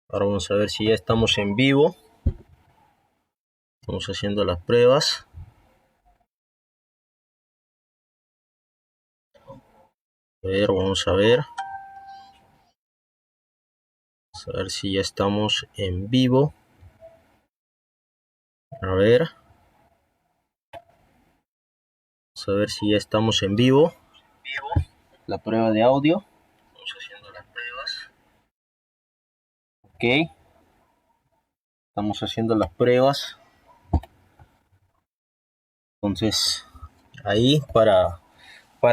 Ahora vamos a ver si ya estamos en vivo. Estamos haciendo las pruebas. A ver, vamos a ver. Vamos a ver si ya estamos en vivo. A ver. Vamos a ver si ya estamos en vivo. La prueba de audio. Estamos haciendo las pruebas. Ok. Estamos haciendo las pruebas. Entonces, ahí para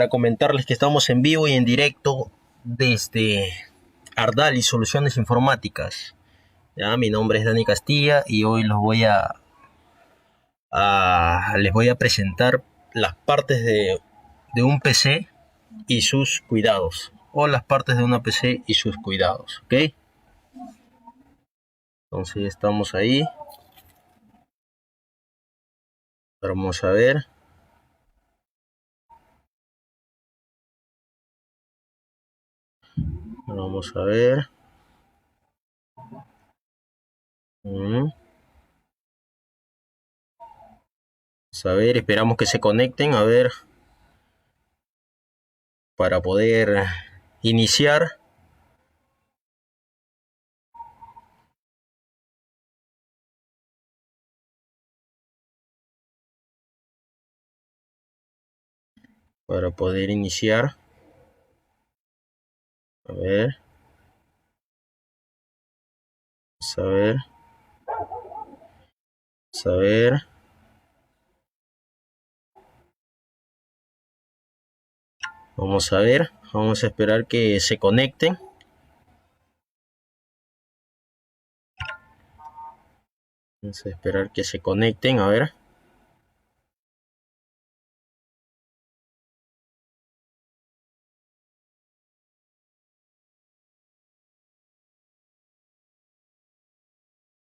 comentarles que estamos en vivo y en directo desde Ardali Soluciones Informáticas. Ya, mi nombre es Dani Castilla y hoy les voy a presentar las partes de un PC y sus cuidados. O las partes de una PC y sus cuidados. ¿Ok? Entonces ya estamos ahí. Vamos a ver. Vamos a ver. Vamos a ver, esperamos que se conecten. A ver. Para poder iniciar. Para poder iniciar. A ver. Vamos a ver. Vamos a ver. Vamos a ver. Vamos a esperar que se conecten. Vamos a esperar que se conecten. A ver.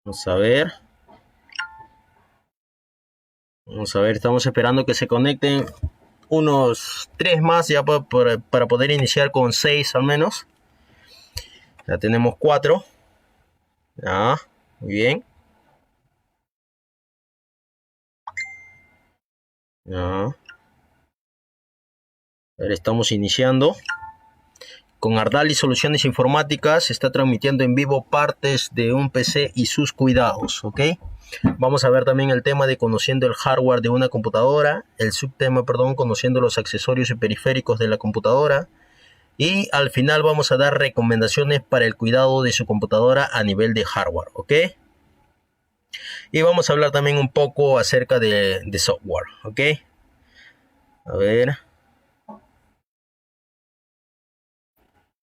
Vamos a ver. Vamos a ver, estamos esperando que se conecten unos 3 más ya para poder iniciar con 6 al menos. Ya tenemos 4. Ya, muy bien. Ya. A ver, estamos iniciando. Con Ardali Soluciones Informáticas se está transmitiendo en vivo partes de un PC y sus cuidados, ¿ok? Vamos a ver también el tema de conociendo el hardware de una computadora, el subtema, perdón, conociendo los accesorios y periféricos de la computadora. Y al final vamos a dar recomendaciones para el cuidado de su computadora a nivel de hardware, ¿ok? Y vamos a hablar también un poco acerca de software, ¿ok? A ver.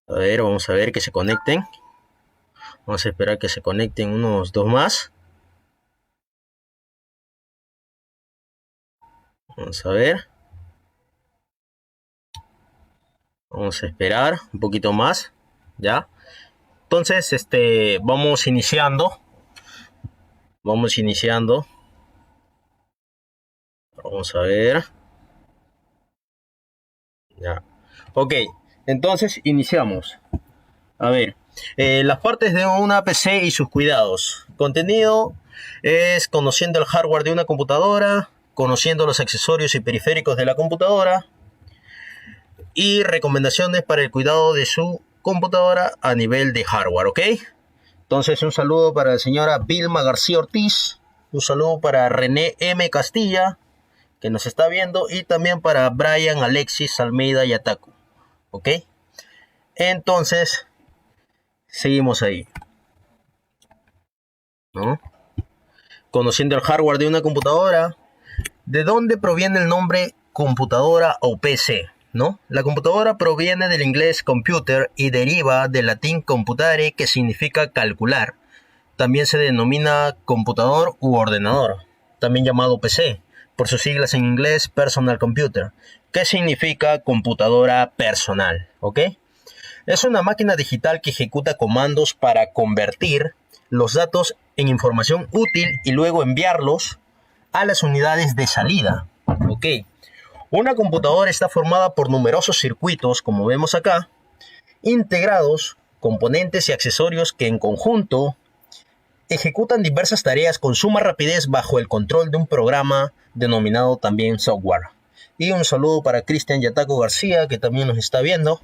A ver, vamos a ver que se conecten. Vamos a esperar que se conecten unos 2 más. Vamos a ver. Vamos a esperar un poquito más. ¿Ya? Entonces, vamos iniciando. Vamos iniciando. Vamos a ver. Ya. Ok, entonces iniciamos. A ver, las partes de una PC y sus cuidados. Contenido es conociendo el hardware de una computadora, conociendo los accesorios y periféricos de la computadora y recomendaciones para el cuidado de su computadora a nivel de hardware, ¿ok? Entonces un saludo para la señora Vilma García Ortiz, un saludo para René M. Castilla, que nos está viendo, y también para Brian Alexis Almeida Yataku, ¿ok? Entonces, seguimos ahí, ¿no? Conociendo el hardware de una computadora. ¿De dónde proviene el nombre computadora o PC? ¿No? La computadora proviene del inglés computer y deriva del latín computare, que significa calcular. También se denomina computador u ordenador, también llamado PC, por sus siglas en inglés Personal Computer, que significa computadora personal, ¿ok? Es una máquina digital que ejecuta comandos para convertir los datos en información útil y luego enviarlos a las unidades de salida. Ok. Una computadora está formada por numerosos circuitos, como vemos acá, integrados componentes y accesorios que en conjunto ejecutan diversas tareas con suma rapidez bajo el control de un programa denominado también software. Y un saludo para Cristian Yataco García, que también nos está viendo.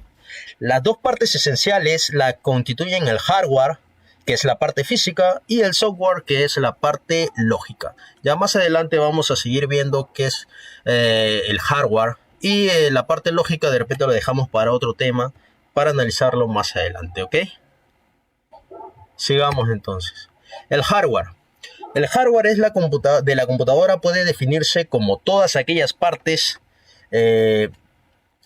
Las dos partes esenciales la constituyen el hardware, que es la parte física, y el software, que es la parte lógica. Ya más adelante vamos a seguir viendo qué es el hardware, y la parte lógica de repente lo dejamos para otro tema, para analizarlo más adelante, ¿ok? Sigamos entonces. El hardware. El hardware es de la computadora puede definirse como todas aquellas partes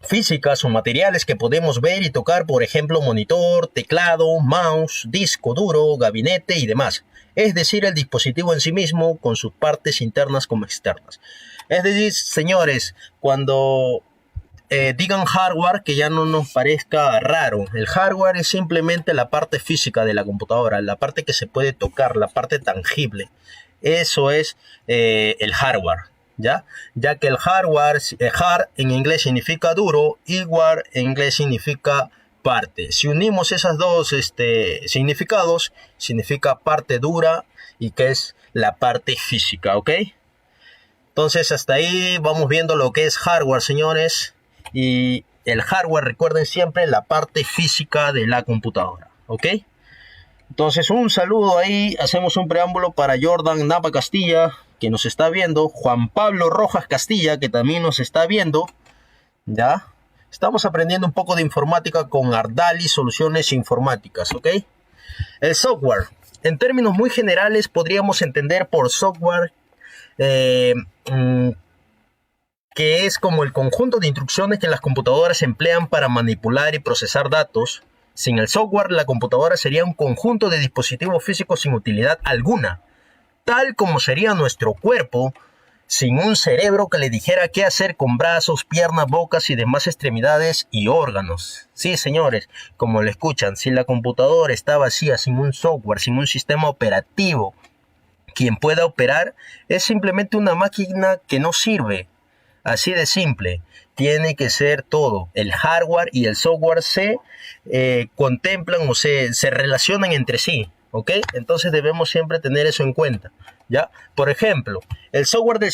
físicas o materiales que podemos ver y tocar, por ejemplo, monitor, teclado, mouse, disco duro, gabinete y demás. Es decir, el dispositivo en sí mismo con sus partes internas como externas. Es decir, señores, cuando digan hardware, que ya no nos parezca raro. El hardware es simplemente la parte física de la computadora, la parte que se puede tocar, la parte tangible. Eso es el hardware, ¿ya? Ya que el hardware, hard en inglés significa duro y ware en inglés significa parte. Si unimos esos dos significados, significa parte dura y que es la parte física, ¿ok? Entonces hasta ahí vamos viendo lo que es hardware, señores. Y el hardware, recuerden siempre, la parte física de la computadora, ¿ok? Entonces un saludo ahí, hacemos un preámbulo para Jordan Napa Castilla, que nos está viendo, Juan Pablo Rojas Castilla, que también nos está viendo, ¿ya? Estamos aprendiendo un poco de informática con Ardali Soluciones Informáticas, ¿ok? El software, en términos muy generales, podríamos entender por software que es como el conjunto de instrucciones que las computadoras emplean para manipular y procesar datos. Sin el software, la computadora sería un conjunto de dispositivos físicos sin utilidad alguna, tal como sería nuestro cuerpo sin un cerebro que le dijera qué hacer con brazos, piernas, bocas y demás extremidades y órganos. Sí, señores, como lo escuchan, si la computadora está vacía, sin un software, sin un sistema operativo, quien pueda operar es simplemente una máquina que no sirve. Así de simple, tiene que ser todo. El hardware y el software se contemplan o se relacionan entre sí, ¿ok? Entonces debemos siempre tener eso en cuenta, ¿ya? Por ejemplo, el software del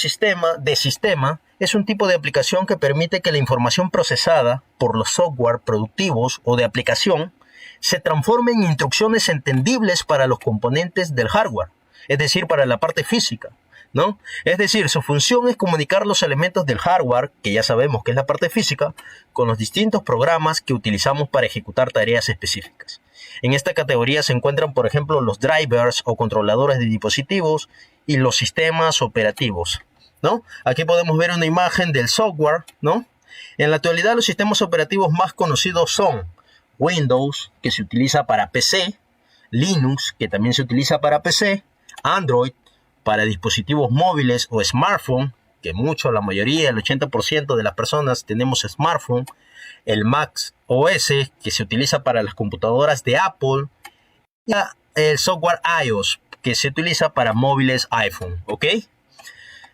sistema es un tipo de aplicación que permite que la información procesada por los software productivos o de aplicación se transforme en instrucciones entendibles para los componentes del hardware, es decir, para la parte física, ¿no? Es decir, su función es comunicar los elementos del hardware, que ya sabemos que es la parte física, con los distintos programas que utilizamos para ejecutar tareas específicas. En esta categoría se encuentran, por ejemplo, los drivers o controladores de dispositivos y los sistemas operativos, ¿no? Aquí podemos ver una imagen del software, ¿no? En la actualidad, los sistemas operativos más conocidos son Windows, que se utiliza para PC, Linux, que también se utiliza para PC, Android, para dispositivos móviles o smartphone, que la mayoría, el 80% de las personas tenemos smartphone, el Mac OS, que se utiliza para las computadoras de Apple, y el software iOS, que se utiliza para móviles iPhone, ¿ok?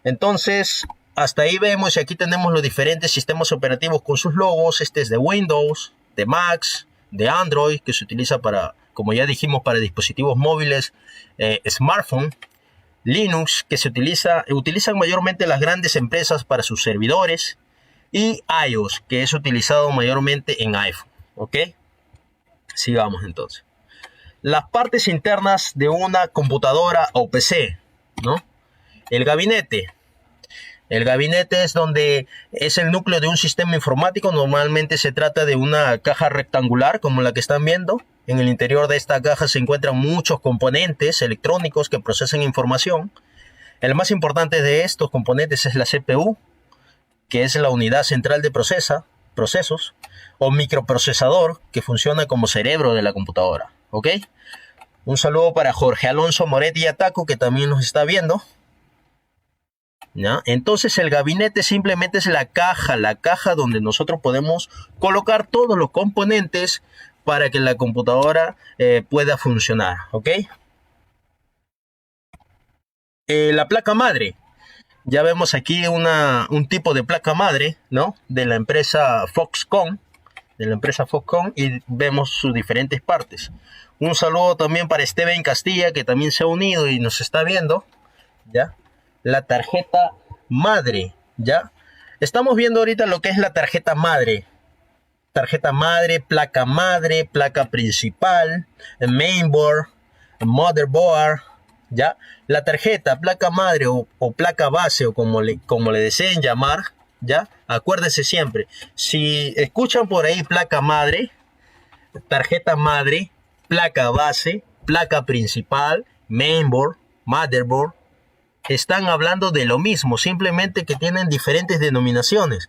Entonces, hasta ahí vemos, y aquí tenemos los diferentes sistemas operativos con sus logos. Este es de Windows, de Mac, de Android, que se utiliza para, como ya dijimos, para dispositivos móviles, smartphone. Linux, que utilizan mayormente las grandes empresas para sus servidores, y iOS, que es utilizado mayormente en iPhone, ¿ok? Sigamos entonces. Las partes internas de una computadora o PC, ¿no? El gabinete. El gabinete es donde es el núcleo de un sistema informático. Normalmente se trata de una caja rectangular como la que están viendo. En el interior de esta caja se encuentran muchos componentes electrónicos que procesan información. El más importante de estos componentes es la CPU, que es la unidad central de procesos, o microprocesador, que funciona como cerebro de la computadora, ¿ok? Un saludo para Jorge Alonso Moretti Ataco, que también nos está viendo, ¿ya? Entonces el gabinete simplemente es la caja donde nosotros podemos colocar todos los componentes para que la computadora pueda funcionar, ¿ok? La placa madre. Ya vemos aquí un tipo de placa madre, ¿no? De la empresa Foxconn, de la empresa Foxconn, y vemos sus diferentes partes. Un saludo también para Steven Castilla, que también se ha unido y nos está viendo, ¿ya? La tarjeta madre, ¿ya? Estamos viendo ahorita lo que es la tarjeta madre. Tarjeta madre, placa principal, mainboard, motherboard, ¿ya? La tarjeta, placa madre o placa base, o como le deseen llamar, ¿ya? Acuérdense siempre, si escuchan por ahí placa madre, tarjeta madre, placa base, placa principal, mainboard, motherboard, están hablando de lo mismo, simplemente que tienen diferentes denominaciones.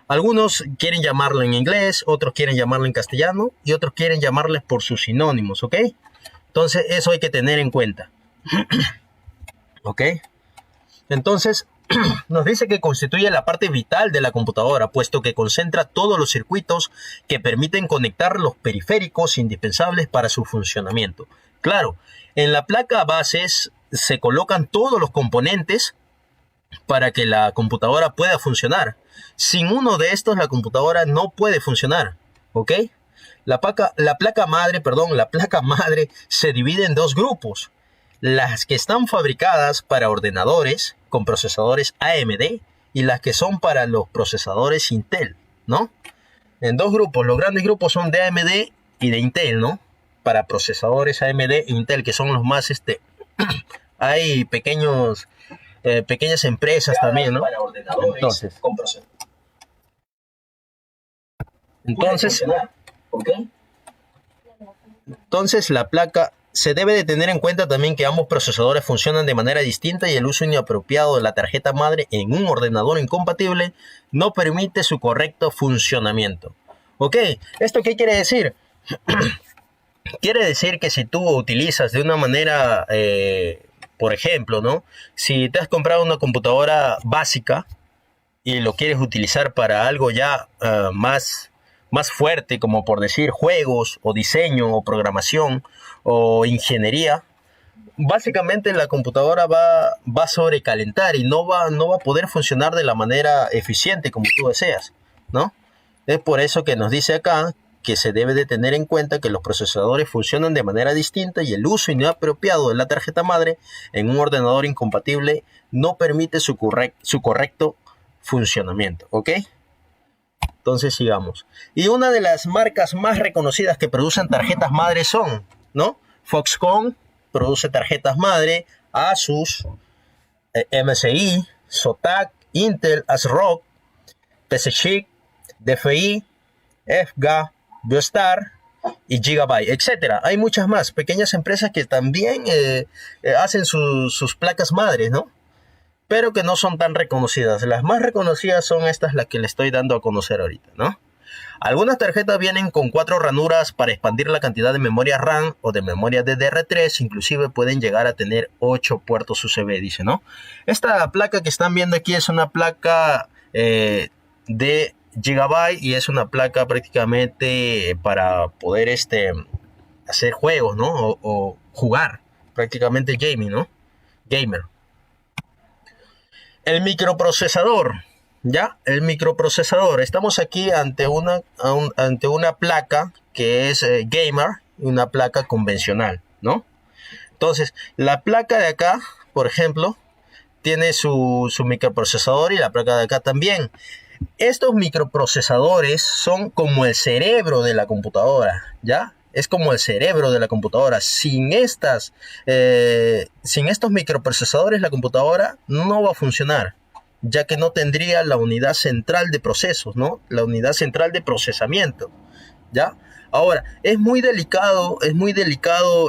Algunos quieren llamarlo en inglés, otros quieren llamarlo en castellano y otros quieren llamarles por sus sinónimos, ¿ok? Entonces eso hay que tener en cuenta. ¿Ok? Entonces nos dice que constituye la parte vital de la computadora, puesto que concentra todos los circuitos que permiten conectar los periféricos indispensables para su funcionamiento. Claro, en la placa base se colocan todos los componentes para que la computadora pueda funcionar. Sin uno de estos, la computadora no puede funcionar, ¿ok? La placa madre se divide en dos grupos: las que están fabricadas para ordenadores con procesadores AMD y las que son para los procesadores Intel, ¿no? En dos grupos. Los grandes grupos son de AMD y de Intel, ¿no? Para procesadores AMD e Intel, que son los más hay pequeñas empresas también, ¿no? Entonces la placa, se debe de tener en cuenta también que ambos procesadores funcionan de manera distinta y el uso inapropiado de la tarjeta madre en un ordenador incompatible no permite su correcto funcionamiento. ¿Ok? ¿Esto qué quiere decir? Quiere decir que si tú utilizas de una manera, por ejemplo, ¿no? Si te has comprado una computadora básica y lo quieres utilizar para algo ya más fuerte, como por decir juegos o diseño o programación o ingeniería, básicamente la computadora va a sobrecalentar y no va a poder funcionar de la manera eficiente como tú deseas, ¿no? Es por eso que nos dice acá que se debe de tener en cuenta que los procesadores funcionan de manera distinta y el uso inapropiado de la tarjeta madre en un ordenador incompatible no permite su correcto funcionamiento, ¿ok? Entonces sigamos. Y una de las marcas más reconocidas que producen tarjetas madre son, ¿no? Foxconn produce tarjetas madre, Asus, MSI, Zotac, Intel, ASRock, PCChip, DFI, EFGA, Biostar y Gigabyte, etcétera. Hay muchas más pequeñas empresas que también hacen sus placas madres, ¿no? Pero que no son tan reconocidas. Las más reconocidas son estas, las que le estoy dando a conocer ahorita, ¿no? Algunas tarjetas vienen con 4 ranuras para expandir la cantidad de memoria RAM o de memoria DDR3, inclusive pueden llegar a tener 8 puertos USB, dice, ¿no? Esta placa que están viendo aquí es una placa de Gigabyte y es una placa prácticamente para poder hacer juegos, ¿no? O jugar, prácticamente gaming, ¿no? Gamer. El microprocesador, ¿ya? El microprocesador. Estamos aquí ante una placa que es gamer, una placa convencional, ¿no? Entonces, la placa de acá, por ejemplo, tiene su microprocesador y la placa de acá también. Estos microprocesadores son como el cerebro de la computadora, ¿ya? Es como el cerebro de la computadora. Sin estos microprocesadores, la computadora no va a funcionar, ya que no tendría la unidad central de procesos, ¿no? La unidad central de procesamiento, ¿ya? Ahora, es muy delicado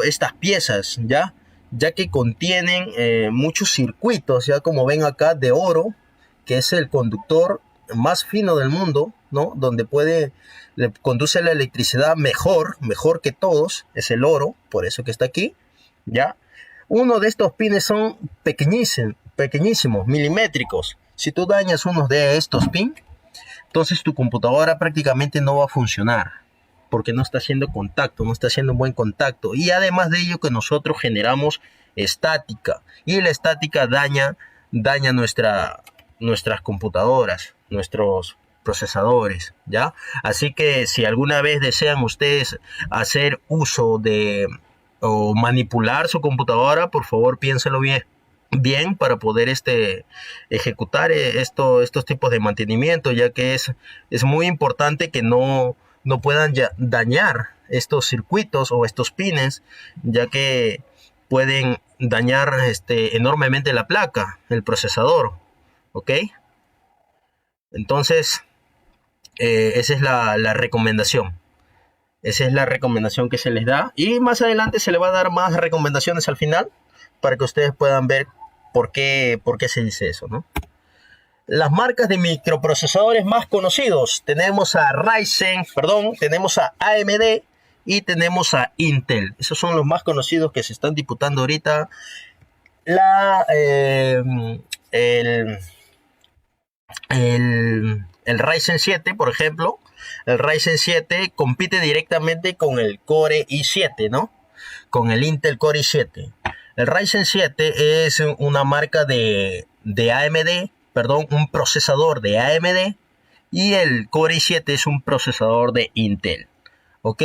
estas piezas, ¿ya? Ya que contienen muchos circuitos, ya como ven acá, de oro, que es el conductor más fino del mundo, ¿no? Donde le conduce la electricidad mejor que todos, es el oro, por eso que está aquí, ¿ya? Uno de estos pines son pequeñísimos, milimétricos. Si tú dañas uno de estos pins, entonces tu computadora prácticamente no va a funcionar, porque no está haciendo contacto, no está haciendo un buen contacto. Y además de ello que nosotros generamos estática, y la estática daña nuestras computadoras, procesadores, ¿ya? Así que si alguna vez desean ustedes hacer uso de o manipular su computadora, por favor piénselo bien para poder ejecutar estos tipos de mantenimiento, ya que es muy importante que no puedan dañar estos circuitos o estos pines, ya que pueden dañar enormemente la placa, el procesador, ¿ok? Entonces, esa es la recomendación. Esa es la recomendación que se les da. Y más adelante se le va a dar más recomendaciones al final para que ustedes puedan ver por qué se dice eso, ¿no? Las marcas de microprocesadores más conocidos. Tenemos a tenemos a AMD y tenemos a Intel. Esos son los más conocidos que se están disputando ahorita. El Ryzen 7, por ejemplo, el Ryzen 7 compite directamente con el Core i7, ¿no? Con el Intel Core i7. El Ryzen 7 es una marca de AMD, perdón, un procesador de AMD, y el Core i7 es un procesador de Intel, ¿ok?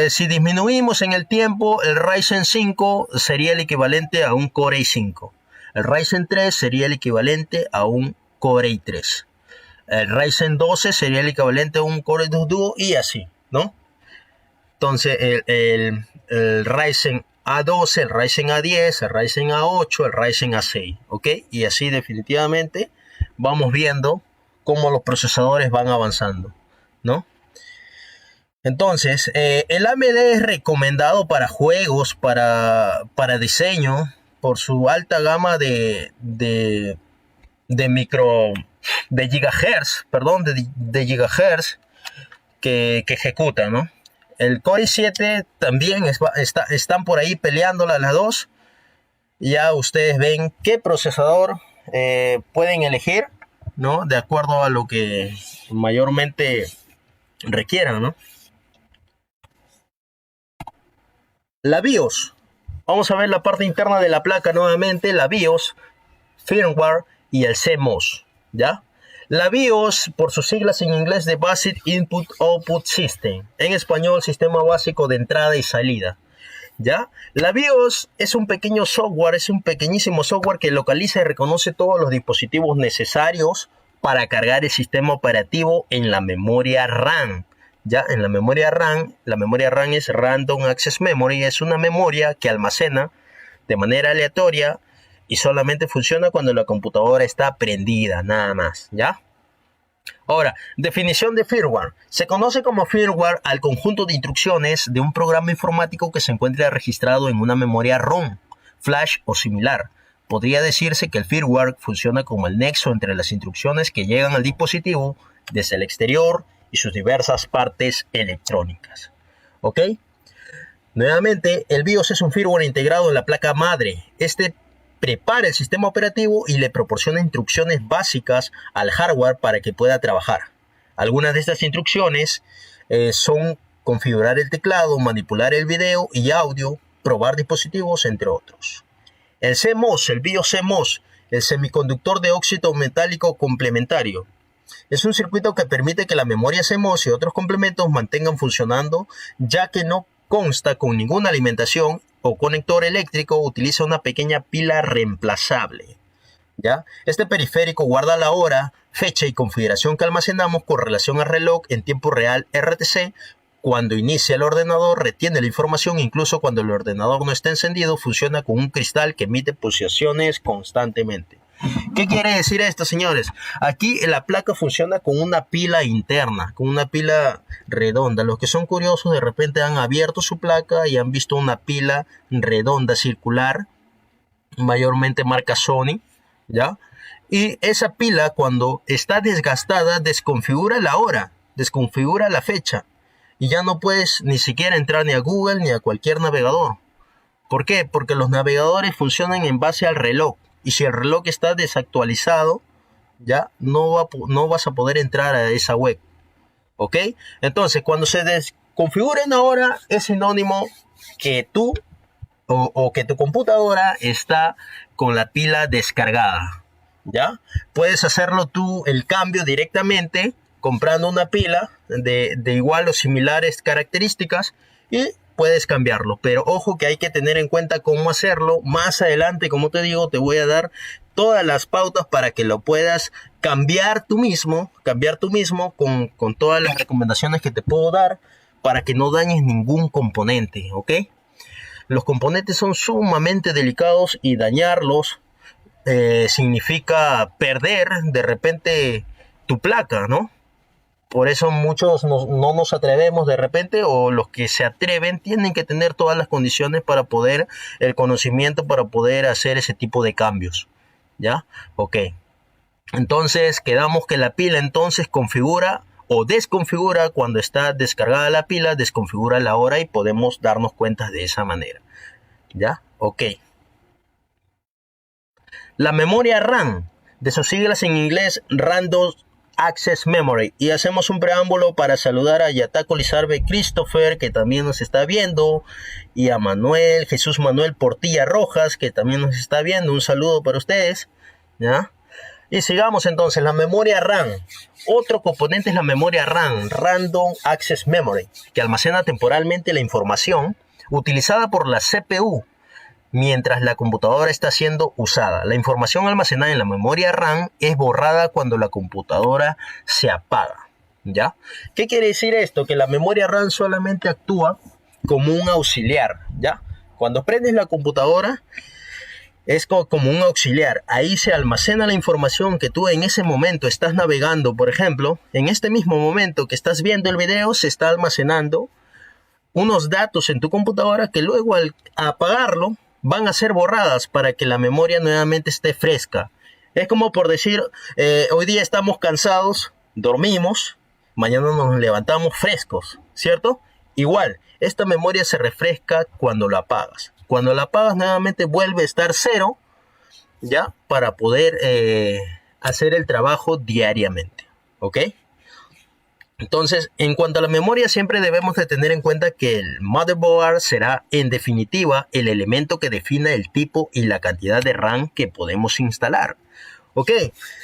Si disminuimos en el tiempo, el Ryzen 5 sería el equivalente a un Core i5. El Ryzen 3 sería el equivalente a un Core i3. El Ryzen 12 sería el equivalente a un Core 2 Duo y así, ¿no? Entonces el Ryzen A12, el Ryzen A10, el Ryzen A8, el Ryzen A6, ¿ok? Y así definitivamente vamos viendo cómo los procesadores van avanzando, ¿no? Entonces, el AMD es recomendado para juegos, para diseño, por su alta gama de gigahertz, perdón, de gigahertz que ejecuta, ¿no? El Core i7 también están por ahí peleándola las dos. Ya ustedes ven qué procesador pueden elegir, ¿no? De acuerdo a lo que mayormente requieran, ¿no? La BIOS. Vamos a ver la parte interna de la placa nuevamente. La BIOS, firmware y el CMOS, ¿ya? La BIOS, por sus siglas en inglés, de Basic Input Output System, en español, sistema básico de entrada y salida, ¿ya? La BIOS es un pequeño software, es un pequeñísimo software que localiza y reconoce todos los dispositivos necesarios para cargar el sistema operativo en la memoria RAM, ¿ya? En la memoria RAM es Random Access Memory, es una memoria que almacena de manera aleatoria y solamente funciona cuando la computadora está prendida, nada más, ¿ya? Ahora, definición de firmware. Se conoce como firmware al conjunto de instrucciones de un programa informático que se encuentra registrado en una memoria ROM, flash o similar. Podría decirse que el firmware funciona como el nexo entre las instrucciones que llegan al dispositivo desde el exterior y sus diversas partes electrónicas, ¿ok? Nuevamente, el BIOS es un firmware integrado en la placa madre. Prepara el sistema operativo y le proporciona instrucciones básicas al hardware para que pueda trabajar. Algunas de estas instrucciones son configurar el teclado, manipular el video y audio, probar dispositivos, entre otros. El CMOS, el BIOS CMOS, el semiconductor de óxido metálico complementario. Es un circuito que permite que la memoria CMOS y otros complementos mantengan funcionando, ya que no consta con ninguna alimentación o conector eléctrico, utiliza una pequeña pila reemplazable, ¿ya? Este periférico guarda la hora, fecha y configuración que almacenamos con relación al reloj en tiempo real RTC. Cuando inicia el ordenador, retiene la información, incluso cuando el ordenador no está encendido, funciona con un cristal que emite pulsaciones constantemente. ¿Qué quiere decir esto, señores? Aquí la placa funciona con una pila interna, con una pila redonda. Los que son curiosos de repente han abierto su placa y han visto una pila redonda, circular, mayormente marca Sony, ¿ya? Y esa pila, cuando está desgastada, desconfigura la hora, desconfigura la fecha y ya no puedes ni siquiera entrar ni a Google ni a cualquier navegador. ¿Por qué? Porque los navegadores funcionan en base al reloj. Y si el reloj está desactualizado, ya no vas a poder entrar a esa web, ¿ok? Entonces, cuando se desconfigure una hora, es sinónimo que tú o que tu computadora está con la pila descargada, ¿ya? Puedes hacerlo tú el cambio directamente comprando una pila de igual o similares características y puedes cambiarlo. Pero ojo que hay que tener en cuenta cómo hacerlo. Más adelante, como te digo, te voy a dar todas las pautas para que lo puedas cambiar tú mismo con todas las recomendaciones que te puedo dar para que no dañes ningún componente, ¿ok? Los componentes son sumamente delicados y dañarlos significa perder de repente tu placa, ¿no? Por eso muchos no nos atrevemos de repente, o los que se atreven tienen que tener todas las condiciones para poder, el conocimiento para poder hacer ese tipo de cambios, ¿ya? Ok. Entonces quedamos que la pila entonces configura o desconfigura cuando está descargada la pila, desconfigura la hora y podemos darnos cuenta de esa manera, ¿ya? Ok. La memoria RAM, de sus siglas en inglés, Random Access Memory. Y hacemos un preámbulo para saludar a Yataco Lizarbe Christopher, que también nos está viendo, y a Manuel, Jesús Manuel Portilla Rojas, que también nos está viendo. Un saludo para ustedes, ¿ya? Y sigamos entonces, la memoria RAM. Otro componente es la memoria RAM, Random Access Memory, que almacena temporalmente la información utilizada por la CPU mientras la computadora está siendo usada. La información almacenada en la memoria RAM es borrada cuando la computadora se apaga, ¿ya? ¿Qué quiere decir esto? Que la memoria RAM solamente actúa como un auxiliar, ¿ya? Cuando prendes la computadora es como un auxiliar. Ahí se almacena la información que tú en ese momento estás navegando. Por ejemplo, en este mismo momento que estás viendo el video, se está almacenando unos datos en tu computadora que luego al apagarlo van a ser borradas para que la memoria nuevamente esté fresca. Es como por decir, hoy día estamos cansados, dormimos, mañana nos levantamos frescos, ¿cierto? Igual, esta memoria se refresca cuando la apagas. Cuando la apagas nuevamente vuelve a estar cero, ¿ya? Para poder hacer el trabajo diariamente, ¿ok? Entonces, en cuanto a la memoria, siempre debemos de tener en cuenta que el motherboard será, en definitiva, el elemento que define el tipo y la cantidad de RAM que podemos instalar. ¿Ok?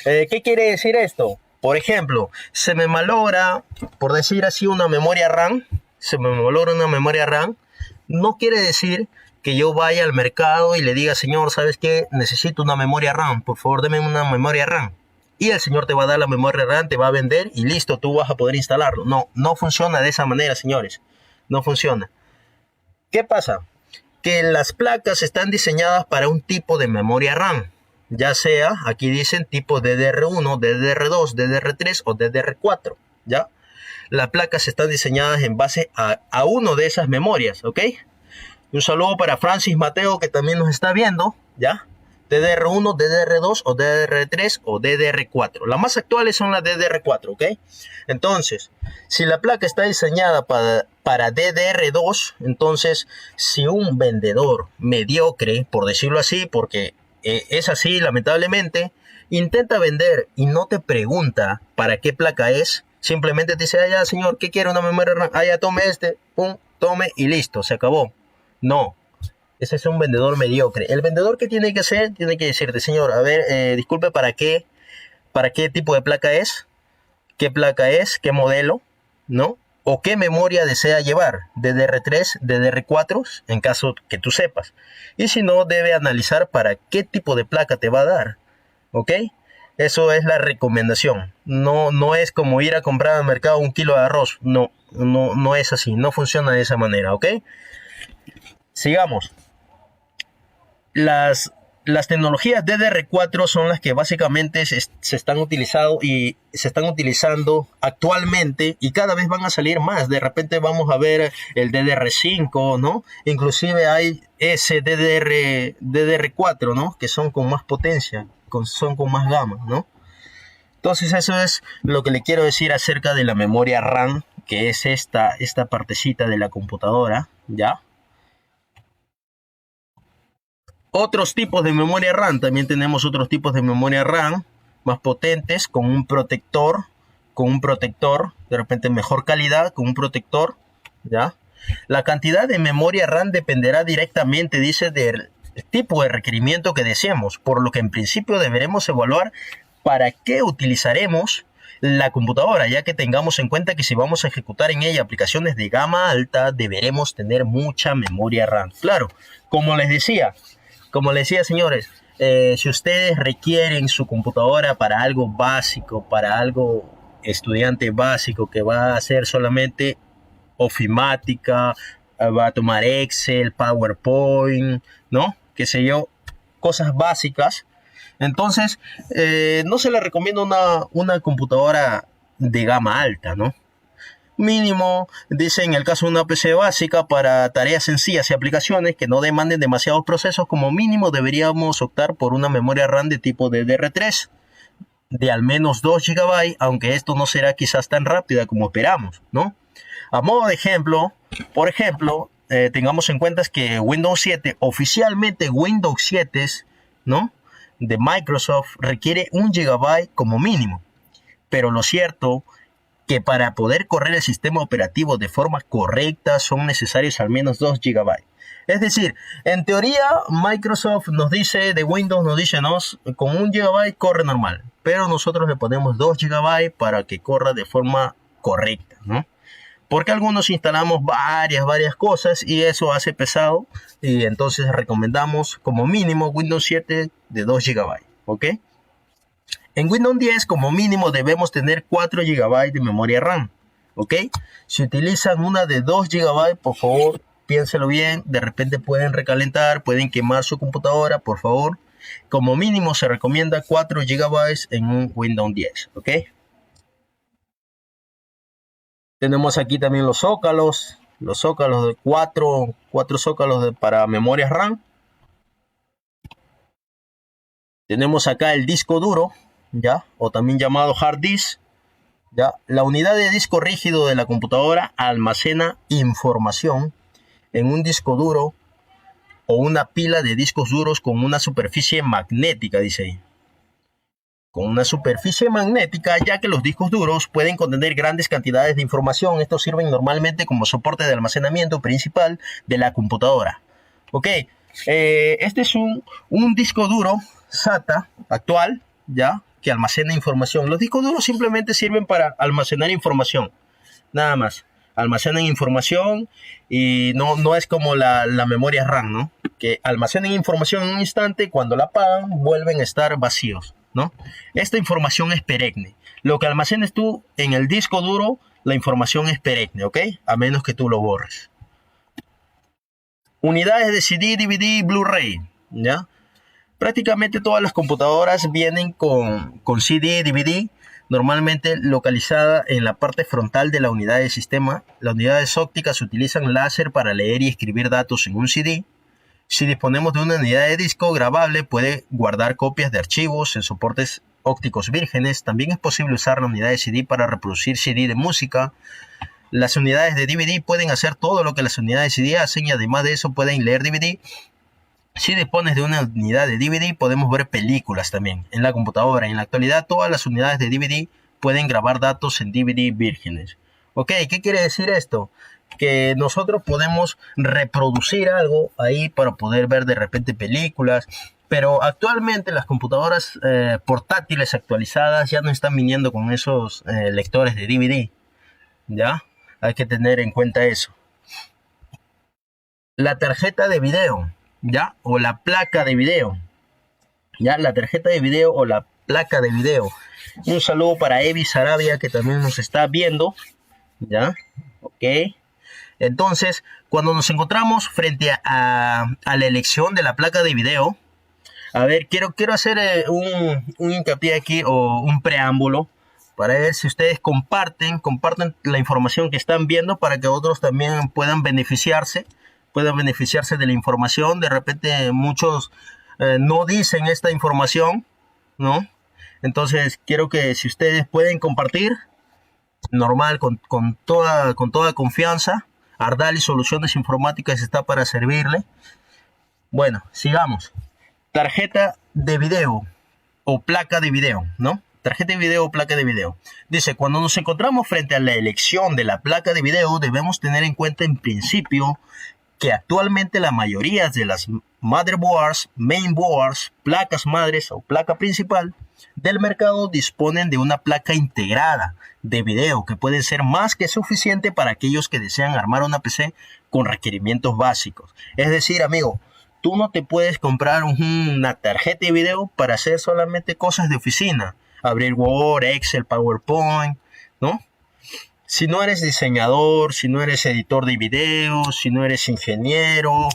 ¿Qué quiere decir esto? Por ejemplo, se me malogra, por decir así, una memoria RAM. Se me malogra una memoria RAM. No quiere decir que yo vaya al mercado y le diga, señor, ¿sabes qué? Necesito una memoria RAM. Por favor, deme una memoria RAM. Y el señor te va a dar la memoria RAM, te va a vender y listo, tú vas a poder instalarlo. No, no funciona de esa manera, señores. No funciona. ¿Qué pasa? Que las placas están diseñadas para un tipo de memoria RAM. Ya sea, aquí dicen tipo DDR1, DDR2, DDR3 o DDR4. ¿Ya? Las placas están diseñadas en base a uno de esas memorias, ¿ok? Un saludo para Francis Mateo, que también nos está viendo, ¿ya? DDR1, DDR2 o DDR3 o DDR4. Las más actuales son las DDR4, ¿ok? Entonces, si la placa está diseñada para DDR2, entonces si un vendedor mediocre, por decirlo así, porque es así lamentablemente, intenta vender y no te pregunta para qué placa es, simplemente te dice, ah, ya señor, ¿qué quiere una memoria RAM? Ah, ya tome este, pum, tome y listo, se acabó. No. Ese es un vendedor mediocre. El vendedor, ¿qué tiene que hacer? Tiene que decirte, señor, a ver, disculpe, ¿para qué tipo de placa es? ¿Qué placa es? ¿Qué modelo? ¿No? ¿O qué memoria desea llevar? ¿DDR3, DDR4? En caso que tú sepas. Y si no, debe analizar para qué tipo de placa te va a dar. ¿Ok? Eso es la recomendación. No es como ir a comprar al mercado un kilo de arroz. No es así. No funciona de esa manera. ¿Ok? Sigamos. Las tecnologías DDR4 son las que básicamente se están utilizando actualmente y cada vez van a salir más. De repente vamos a ver el DDR5, ¿no? Inclusive hay ese DDR4, ¿no? Que son con más potencia, son con más gama, ¿no? Entonces eso es lo que le quiero decir acerca de la memoria RAM, que es esta partecita de la computadora, ¿ya? Otros tipos de memoria RAM, también tenemos otros tipos de memoria RAM más potentes con un protector, de repente mejor calidad, con un protector, ¿ya? La cantidad de memoria RAM dependerá directamente, dice, tipo de requerimiento que deseemos, por lo que en principio deberemos evaluar para qué utilizaremos la computadora, ya que tengamos en cuenta que si vamos a ejecutar en ella aplicaciones de gama alta, deberemos tener mucha memoria RAM. Claro, como les decía, señores, si ustedes requieren su computadora para algo básico, para algo estudiante básico que va a hacer solamente ofimática, va a tomar Excel, PowerPoint, ¿no? Qué sé yo, cosas básicas. Entonces, no se le recomienda una computadora de gama alta, ¿no? Mínimo, dice en el caso de una PC básica para tareas sencillas y aplicaciones que no demanden demasiados procesos, como mínimo deberíamos optar por una memoria RAM de tipo DDR3 de al menos 2 GB, aunque esto no será quizás tan rápida como esperamos, ¿no? A modo de ejemplo, por ejemplo, tengamos en cuenta que Windows 7, oficialmente Windows 7, ¿no?, de Microsoft requiere 1 GB como mínimo, pero lo cierto que para poder correr el sistema operativo de forma correcta son necesarios al menos 2 GB. Es decir, en teoría Microsoft nos dice, de Windows nos dice, no, con 1 GB corre normal, pero nosotros le ponemos 2 GB para que corra de forma correcta, ¿no? Porque algunos instalamos varias cosas y eso hace pesado, y entonces recomendamos como mínimo Windows 7 de 2 GB, ¿ok? En Windows 10 como mínimo debemos tener 4 GB de memoria RAM, ¿ok? Si utilizan una de 2 GB, por favor, piénselo bien, de repente pueden recalentar, pueden quemar su computadora, por favor. Como mínimo se recomienda 4 GB en un Windows 10, ¿ok? Tenemos aquí también los zócalos de 4 zócalos para memoria RAM. Tenemos acá el disco duro, ¿ya? O también llamado hard disk, ¿ya? La unidad de disco rígido de la computadora almacena información en un disco duro o una pila de discos duros con una superficie magnética, dice ahí. Con una superficie magnética, ya que los discos duros pueden contener grandes cantidades de información. Estos sirven normalmente como soporte de almacenamiento principal de la computadora. Ok, este es un disco duro SATA actual, ya, que almacena información. Los discos duros simplemente sirven para almacenar información, nada más. Almacenan información y no es como la memoria RAM, ¿no? Que almacenan información en un instante, cuando la apagan vuelven a estar vacíos, ¿no? Esta información es perenne. Lo que almacenes tú en el disco duro, la información es perenne, ¿ok? A menos que tú lo borres. Unidades de CD, DVD, Blu-ray, ¿ya? Prácticamente todas las computadoras vienen con CD, DVD, normalmente localizada en la parte frontal de la unidad de sistema. Las unidades ópticas utilizan láser para leer y escribir datos en un CD. Si disponemos de una unidad de disco grabable, puede guardar copias de archivos en soportes ópticos vírgenes. También es posible usar la unidad de CD para reproducir CD de música. Las unidades de DVD pueden hacer todo lo que las unidades de CD hacen y además de eso pueden leer DVD. Si dispones de una unidad de DVD, podemos ver películas también en la computadora. En la actualidad, todas las unidades de DVD pueden grabar datos en DVD vírgenes. Ok, ¿qué quiere decir esto? Que nosotros podemos reproducir algo ahí para poder ver de repente películas. Pero actualmente las computadoras portátiles actualizadas ya no están viniendo con esos lectores de DVD. ¿Ya? Hay que tener en cuenta eso. La tarjeta de video, ¿ya? O la placa de video, ¿ya? La tarjeta de video o la placa de video. Un saludo para Evi Sarabia, que también nos está viendo, ¿ya? Ok. Entonces, cuando nos encontramos frente a la elección de la placa de video, a ver, quiero hacer un hincapié aquí o un preámbulo para ver si ustedes comparten la información que están viendo para que otros también puedan beneficiarse de la información. De repente muchos no dicen esta información, ¿no? Entonces quiero que si ustedes pueden compartir, normal, con toda confianza. Ardalis Soluciones Informáticas está para servirle. Bueno, sigamos. Tarjeta de video o placa de video, ¿no? Tarjeta de video o placa de video. Dice, cuando nos encontramos frente a la elección de la placa de video, debemos tener en cuenta en principio que actualmente la mayoría de las motherboards, mainboards, placas madres o placa principal del mercado disponen de una placa integrada de video que puede ser más que suficiente para aquellos que desean armar una PC con requerimientos básicos. Es decir, amigo, tú no te puedes comprar una tarjeta de video para hacer solamente cosas de oficina, abrir Word, Excel, PowerPoint, ¿no? Si no eres diseñador, si no eres editor de videos, si no eres ingeniero,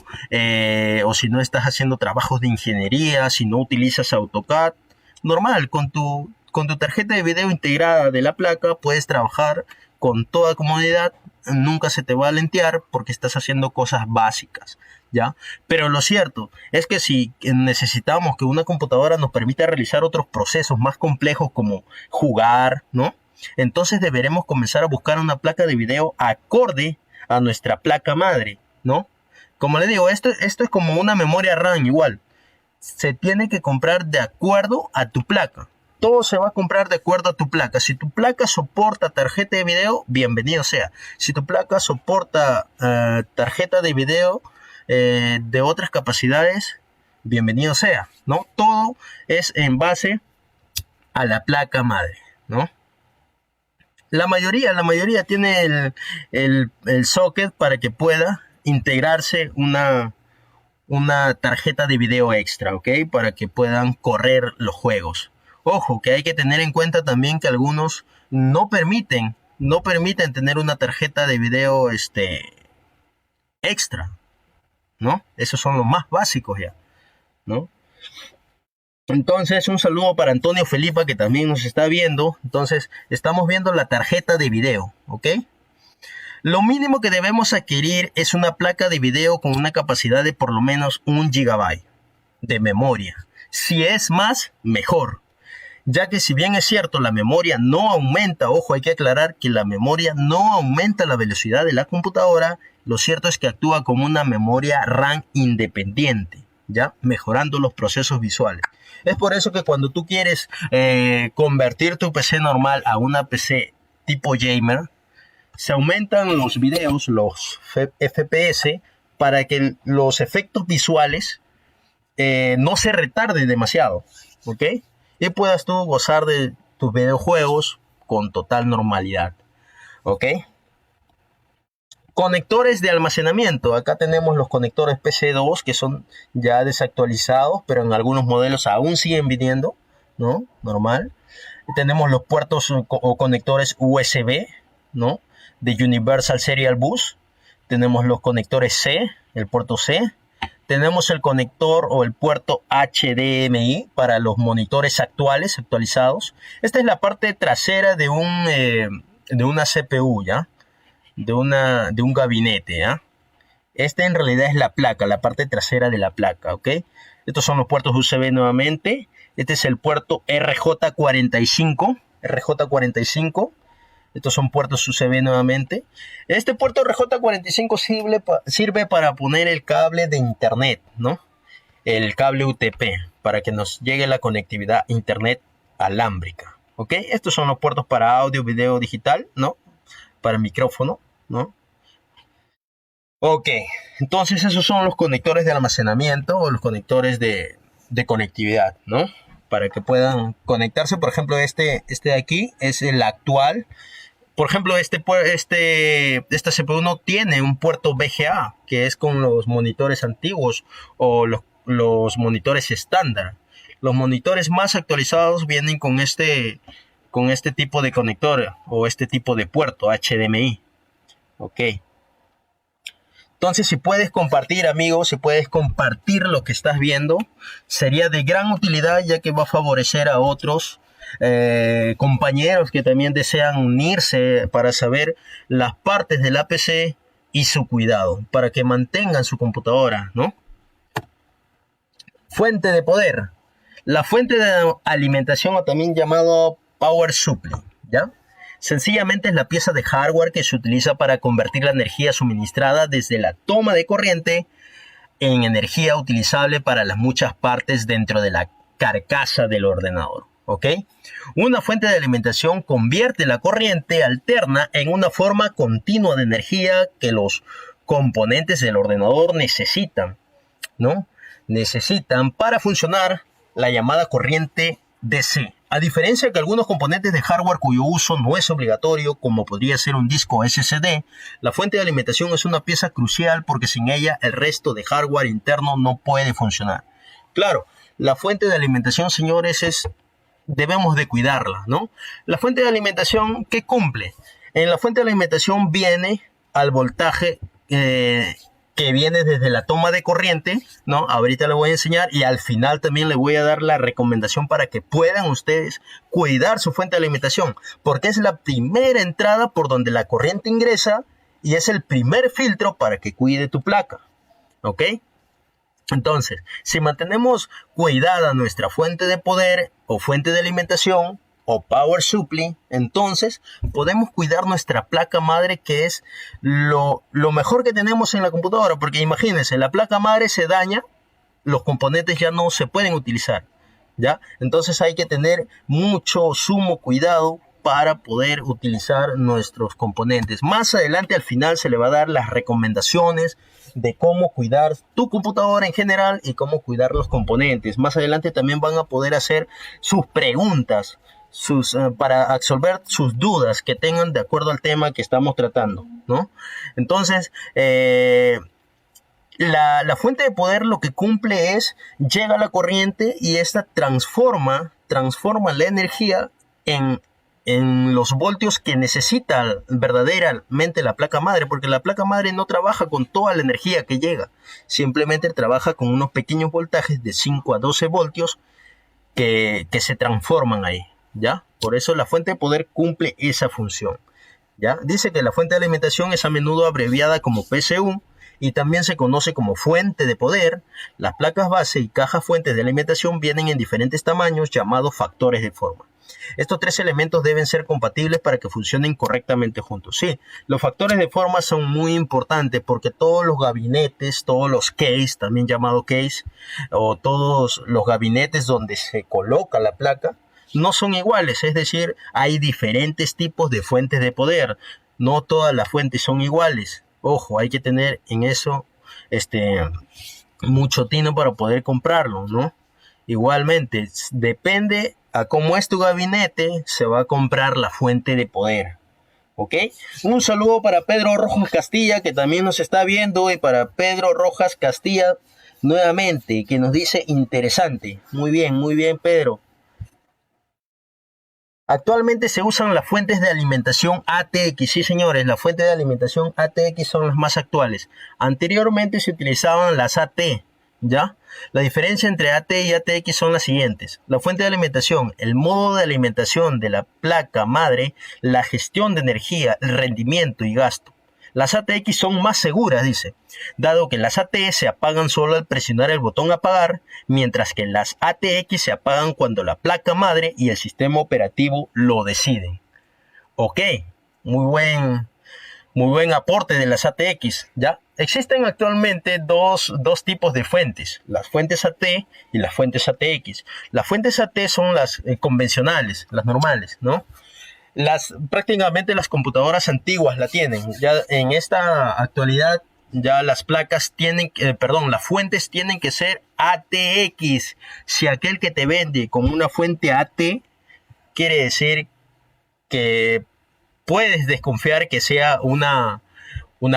o si no estás haciendo trabajos de ingeniería, si no utilizas AutoCAD, normal, con tu tarjeta de video integrada de la placa puedes trabajar con toda comodidad, nunca se te va a lentear porque estás haciendo cosas básicas, ¿ya? Pero lo cierto es que si necesitamos que una computadora nos permita realizar otros procesos más complejos como jugar, ¿no? Entonces deberemos comenzar a buscar una placa de video acorde a nuestra placa madre, ¿no? Como le digo, esto es como una memoria RAM igual. Se tiene que comprar de acuerdo a tu placa. Todo se va a comprar de acuerdo a tu placa. Si tu placa soporta tarjeta de video, bienvenido sea. Si tu placa soporta tarjeta de video de otras capacidades, bienvenido sea, ¿no? Todo es en base a la placa madre, ¿no? La mayoría tiene el socket para que pueda integrarse una tarjeta de video extra, ¿ok? Para que puedan correr los juegos. Ojo, que hay que tener en cuenta también que algunos no permiten tener una tarjeta de video extra, ¿no? Esos son los más básicos ya, ¿no? Entonces, un saludo para Antonio Felipa, que también nos está viendo. Entonces, estamos viendo la tarjeta de video, ¿ok? Lo mínimo que debemos adquirir es una placa de video con una capacidad de por lo menos 1 GB de memoria. Si es más, mejor. Ya que si bien es cierto, la memoria no aumenta, ojo, hay que aclarar que la memoria no aumenta la velocidad de la computadora, lo cierto es que actúa como una memoria RAM independiente, ¿ya? Mejorando los procesos visuales. Es por eso que cuando tú quieres convertir tu PC normal a una PC tipo gamer, se aumentan los videos, los FPS, para que los efectos visuales no se retarden demasiado, ¿ok? Y puedas tú gozar de tus videojuegos con total normalidad, ¿ok? Conectores de almacenamiento. Acá tenemos los conectores PC2 que son ya desactualizados, pero en algunos modelos aún siguen viniendo, ¿no? Normal. Tenemos los puertos o conectores USB, ¿no? De Universal Serial Bus. Tenemos los conectores C, el puerto C. Tenemos el conector o el puerto HDMI para los monitores actualizados. Esta es la parte trasera de una CPU, ¿ya? De un gabinete, ¿ya? Esta en realidad es la placa, la parte trasera de la placa, ¿ok? Estos son los puertos USB nuevamente. Este es el puerto RJ45. Estos son puertos USB nuevamente. Este puerto RJ45 sirve para poner el cable de internet, ¿no? El cable UTP, para que nos llegue la conectividad internet alámbrica, ¿ok? Estos son los puertos para audio, video digital, ¿no? Para micrófono, ¿no? Ok, entonces esos son los conectores de almacenamiento o los conectores de conectividad, ¿no? Para que puedan conectarse. Por ejemplo, este de aquí es el actual. Por ejemplo, esta CPU no tiene un puerto VGA, que es con los monitores antiguos o los monitores estándar. Los monitores más actualizados vienen con este tipo de conector o este tipo de puerto HDMI. Ok. Entonces, si puedes compartir, amigos, si puedes compartir lo que estás viendo, sería de gran utilidad, ya que va a favorecer a otros compañeros que también desean unirse para saber las partes de la PC y su cuidado, para que mantengan su computadora, ¿no? Fuente de poder. La fuente de alimentación, o también llamado Power Supply, ¿ya? Sencillamente es la pieza de hardware que se utiliza para convertir la energía suministrada desde la toma de corriente en energía utilizable para las muchas partes dentro de la carcasa del ordenador, ¿ok? Una fuente de alimentación convierte la corriente alterna en una forma continua de energía que los componentes del ordenador necesitan, ¿no? Necesitan para funcionar la llamada corriente DC. A diferencia de que algunos componentes de hardware cuyo uso no es obligatorio, como podría ser un disco SSD, la fuente de alimentación es una pieza crucial porque sin ella el resto de hardware interno no puede funcionar. Claro, la fuente de alimentación, señores, debemos de cuidarla, ¿no? La fuente de alimentación, ¿qué cumple? En la fuente de alimentación viene al voltaje que viene desde la toma de corriente, ¿no? Ahorita le voy a enseñar y al final también le voy a dar la recomendación para que puedan ustedes cuidar su fuente de alimentación, porque es la primera entrada por donde la corriente ingresa y es el primer filtro para que cuide tu placa, ¿ok? Entonces, si mantenemos cuidada nuestra fuente de poder o fuente de alimentación o power supply, entonces podemos cuidar nuestra placa madre, que es lo mejor que tenemos en la computadora, porque imagínense, la placa madre se daña, los componentes ya no se pueden utilizar, ¿ya? Entonces hay que tener mucho sumo cuidado para poder utilizar nuestros componentes. Más adelante al final se le va a dar las recomendaciones de cómo cuidar tu computadora en general y cómo cuidar los componentes. Más adelante también van a poder hacer sus preguntas para absolver sus dudas que tengan de acuerdo al tema que estamos tratando, ¿no? Entonces, la fuente de poder lo que cumple es, llega la corriente y esta transforma la energía en los voltios que necesita verdaderamente la placa madre, porque la placa madre no trabaja con toda la energía que llega, simplemente trabaja con unos pequeños voltajes de 5 a 12 voltios que se transforman ahí, ¿ya? Por eso la fuente de poder cumple esa función, ¿ya? Dice que la fuente de alimentación es a menudo abreviada como PSU y también se conoce como fuente de poder. Las placas base y cajas fuentes de alimentación vienen en diferentes tamaños llamados factores de forma. Estos tres elementos deben ser compatibles para que funcionen correctamente juntos. Sí, los factores de forma son muy importantes porque todos los gabinetes, todos los case, también llamado case, o todos los gabinetes donde se coloca la placa, no son iguales. Es decir, hay diferentes tipos de fuentes de poder. No todas las fuentes son iguales. Ojo, hay que tener en eso mucho tino para poder comprarlo, ¿no? Igualmente, depende a cómo es tu gabinete, se va a comprar la fuente de poder, ¿ok? Un saludo para Pedro Rojas Castilla, que también nos está viendo, y para Pedro Rojas Castilla nuevamente, que nos dice interesante. Muy bien, Pedro. Actualmente se usan las fuentes de alimentación ATX. Sí, señores, las fuentes de alimentación ATX son las más actuales. Anteriormente se utilizaban las AT, ¿ya? La diferencia entre AT y ATX son las siguientes: la fuente de alimentación, el modo de alimentación de la placa madre, la gestión de energía, el rendimiento y gasto. Las ATX son más seguras, dice, dado que las AT se apagan solo al presionar el botón apagar, mientras que las ATX se apagan cuando la placa madre y el sistema operativo lo deciden. Ok, muy buen aporte de las ATX, ¿ya? Existen actualmente dos tipos de fuentes, las fuentes AT y las fuentes ATX. Las fuentes AT son las convencionales, las normales, ¿no? Prácticamente las computadoras antiguas la tienen. Ya en esta actualidad ya las placas las fuentes tienen que ser ATX. Si aquel que te vende con una fuente AT, quiere decir que puedes desconfiar que sea una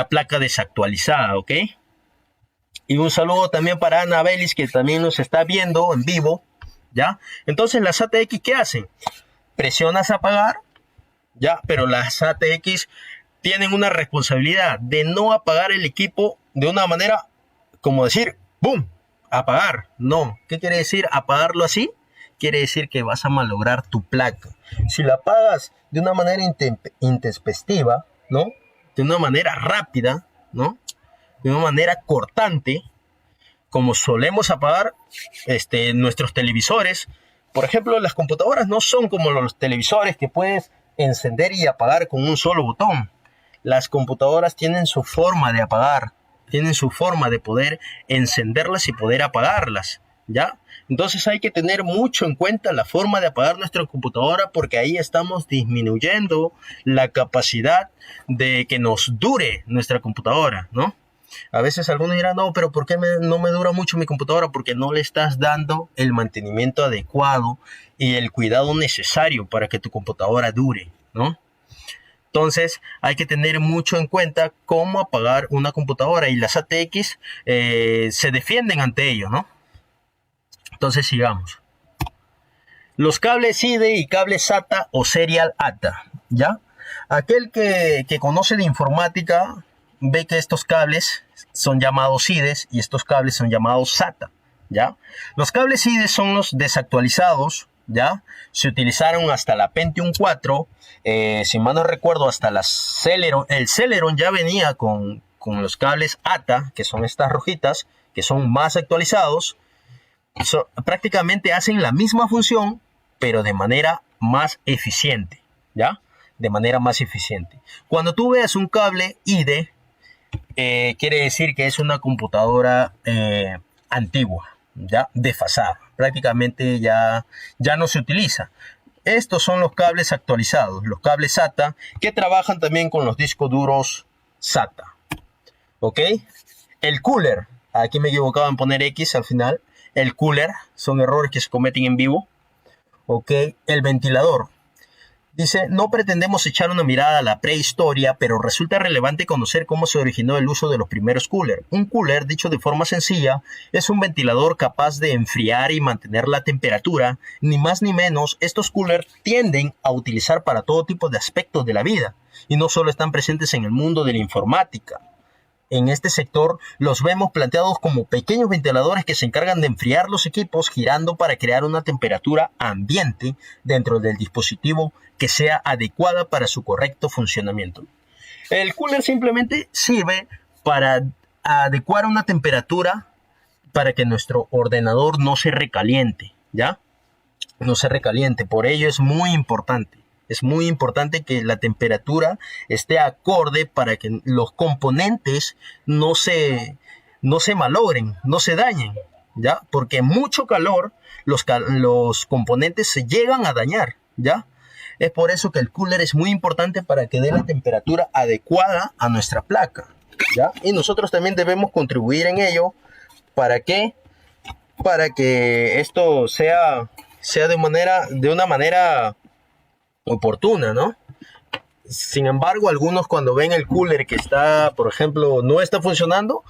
placa desactualizada, ¿ok? Y un saludo también para Ana Belis, que también nos está viendo en vivo, ¿ya? Entonces las ATX, ¿qué hacen? Presionas apagar, ¿ya? Pero las ATX tienen una responsabilidad de no apagar el equipo de una manera, como decir, ¡boom!, apagar. No. ¿Qué quiere decir apagarlo así? Quiere decir que vas a malograr tu placa. Si la apagas de una manera intempestiva, ¿no? De una manera rápida, ¿no? De una manera cortante, como solemos apagar nuestros televisores. Por ejemplo, las computadoras no son como los televisores que puedes encender y apagar con un solo botón. Las computadoras tienen su forma de apagar, tienen su forma de poder encenderlas y poder apagarlas, ¿ya? Entonces hay que tener mucho en cuenta la forma de apagar nuestra computadora, porque ahí estamos disminuyendo la capacidad de que nos dure nuestra computadora, ¿no? A veces algunos dirán, no, pero ¿por qué no me dura mucho mi computadora? Porque no le estás dando el mantenimiento adecuado y el cuidado necesario para que tu computadora dure, ¿no? Entonces hay que tener mucho en cuenta cómo apagar una computadora, y las ATX se defienden ante ello, ¿no? Entonces sigamos. Los cables IDE y cables SATA o Serial ATA, ¿ya? Aquel que conoce de informática ve que estos cables son llamados IDEs y estos cables son llamados SATA, ¿ya? Los cables IDE son los desactualizados, ¿ya? Se utilizaron hasta la Pentium 4, si mal no recuerdo, hasta la Celeron. El Celeron ya venía con los cables ATA, que son estas rojitas, que son más actualizados. Prácticamente hacen la misma función, pero de manera más eficiente, ¿ya? De manera más eficiente. Cuando tú veas un cable IDE, quiere decir que es una computadora antigua, ya desfasada. Prácticamente ya no se utiliza. Estos son los cables actualizados, los cables SATA, que trabajan también con los discos duros SATA. ¿Ok? El cooler, aquí me equivocaba en poner X al final. El cooler, son errores que se cometen en vivo. ¿Ok? El ventilador. Dice, no pretendemos echar una mirada a la prehistoria, pero resulta relevante conocer cómo se originó el uso de los primeros coolers. Un cooler, dicho de forma sencilla, es un ventilador capaz de enfriar y mantener la temperatura. Ni más ni menos, estos coolers tienden a utilizar para todo tipo de aspectos de la vida, y no solo están presentes en el mundo de la informática. En este sector los vemos planteados como pequeños ventiladores que se encargan de enfriar los equipos girando para crear una temperatura ambiente dentro del dispositivo que sea adecuada para su correcto funcionamiento. El cooler simplemente sirve para adecuar una temperatura para que nuestro ordenador no se recaliente, ¿ya? No se recaliente, por ello es muy importante. Es muy importante que la temperatura esté acorde para que los componentes no se malogren, no se dañen, ¿ya? Porque mucho calor, los componentes se llegan a dañar, ¿ya? Es por eso que el cooler es muy importante para que dé la temperatura adecuada a nuestra placa, ¿ya? Y nosotros también debemos contribuir en ello. ¿Para qué? Para que esto sea de una manera oportuna, ¿no? Sin embargo, algunos cuando ven el cooler que está, por ejemplo, no está funcionando,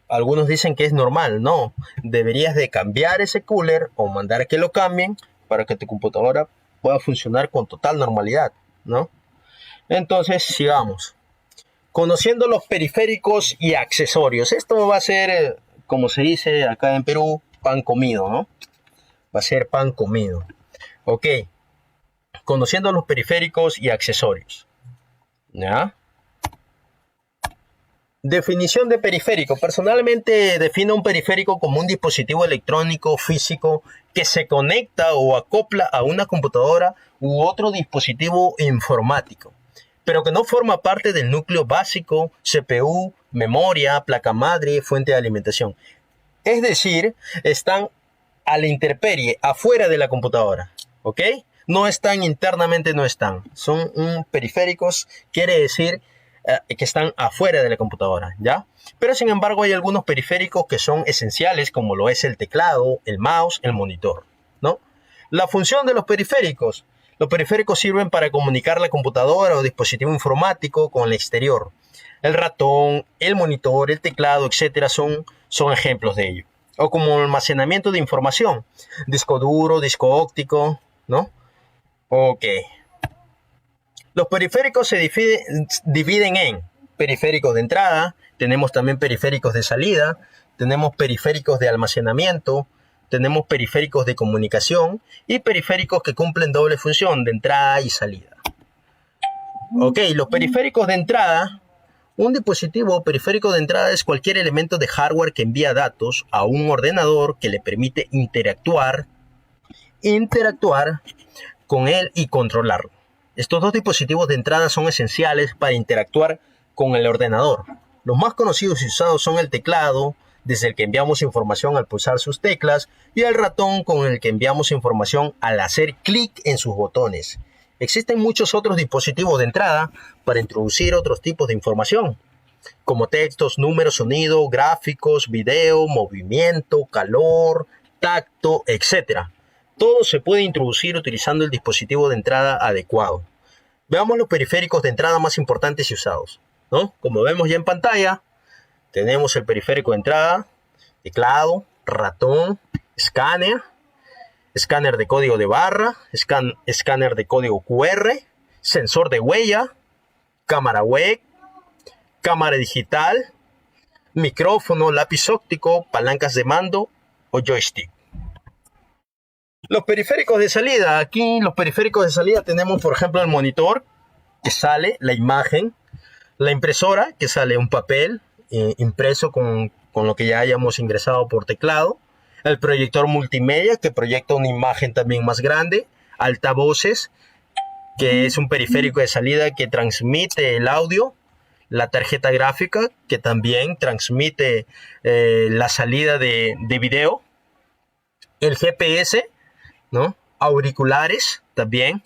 algunos dicen que es normal. No, deberías de cambiar ese cooler o mandar a que lo cambien para que tu computadora pueda funcionar con total normalidad, ¿no? Entonces, sigamos. Conociendo los periféricos y accesorios. Esto va a ser, como se dice acá en Perú, pan comido, ¿no? Va a ser pan comido. Ok. Conociendo los periféricos y accesorios. ¿Ya? Definición de periférico. Personalmente defino un periférico como un dispositivo electrónico físico que se conecta o acopla a una computadora u otro dispositivo informático, pero que no forma parte del núcleo básico, CPU, memoria, placa madre, fuente de alimentación. Es decir, están a la intemperie, afuera de la computadora. ¿Ok? No están internamente, no están. Son periféricos, quiere decir que están afuera de la computadora, ¿ya? Pero sin embargo hay algunos periféricos que son esenciales, como lo es el teclado, el mouse, el monitor, ¿no? La función de los periféricos. Los periféricos sirven para comunicar la computadora o dispositivo informático con el exterior. El ratón, el monitor, el teclado, etcétera, son ejemplos de ello. O como almacenamiento de información. Disco duro, disco óptico, ¿no? Ok. Los periféricos se dividen en periféricos de entrada, tenemos también periféricos de salida, tenemos periféricos de almacenamiento, tenemos periféricos de comunicación y periféricos que cumplen doble función de entrada y salida. Ok, los periféricos de entrada. Un dispositivo periférico de entrada es cualquier elemento de hardware que envía datos a un ordenador que le permite interactuar con él y controlarlo. Estos dos dispositivos de entrada son esenciales para interactuar con el ordenador. Los más conocidos y usados son el teclado, desde el que enviamos información al pulsar sus teclas, y el ratón, con el que enviamos información al hacer clic en sus botones. Existen muchos otros dispositivos de entrada para introducir otros tipos de información. como textos, números, sonido, gráficos, video, movimiento, calor, tacto, etc. Todo se puede introducir utilizando el dispositivo de entrada adecuado. Veamos los periféricos de entrada más importantes y usados, ¿no? Como vemos ya en pantalla, tenemos el periférico de entrada, teclado, ratón, escáner, escáner de código de barra, escáner de código QR, sensor de huella, cámara web, cámara digital, micrófono, lápiz óptico, palancas de mando o joystick. Los periféricos de salida. Aquí los periféricos de salida tenemos, por ejemplo, el monitor, que sale la imagen, la impresora, que sale un papel impreso con lo que ya hayamos ingresado por teclado, el proyector multimedia, que proyecta una imagen también más grande, altavoces, que es un periférico de salida que transmite el audio, la tarjeta gráfica, que también transmite la salida de video, el GPS, ¿no? Auriculares también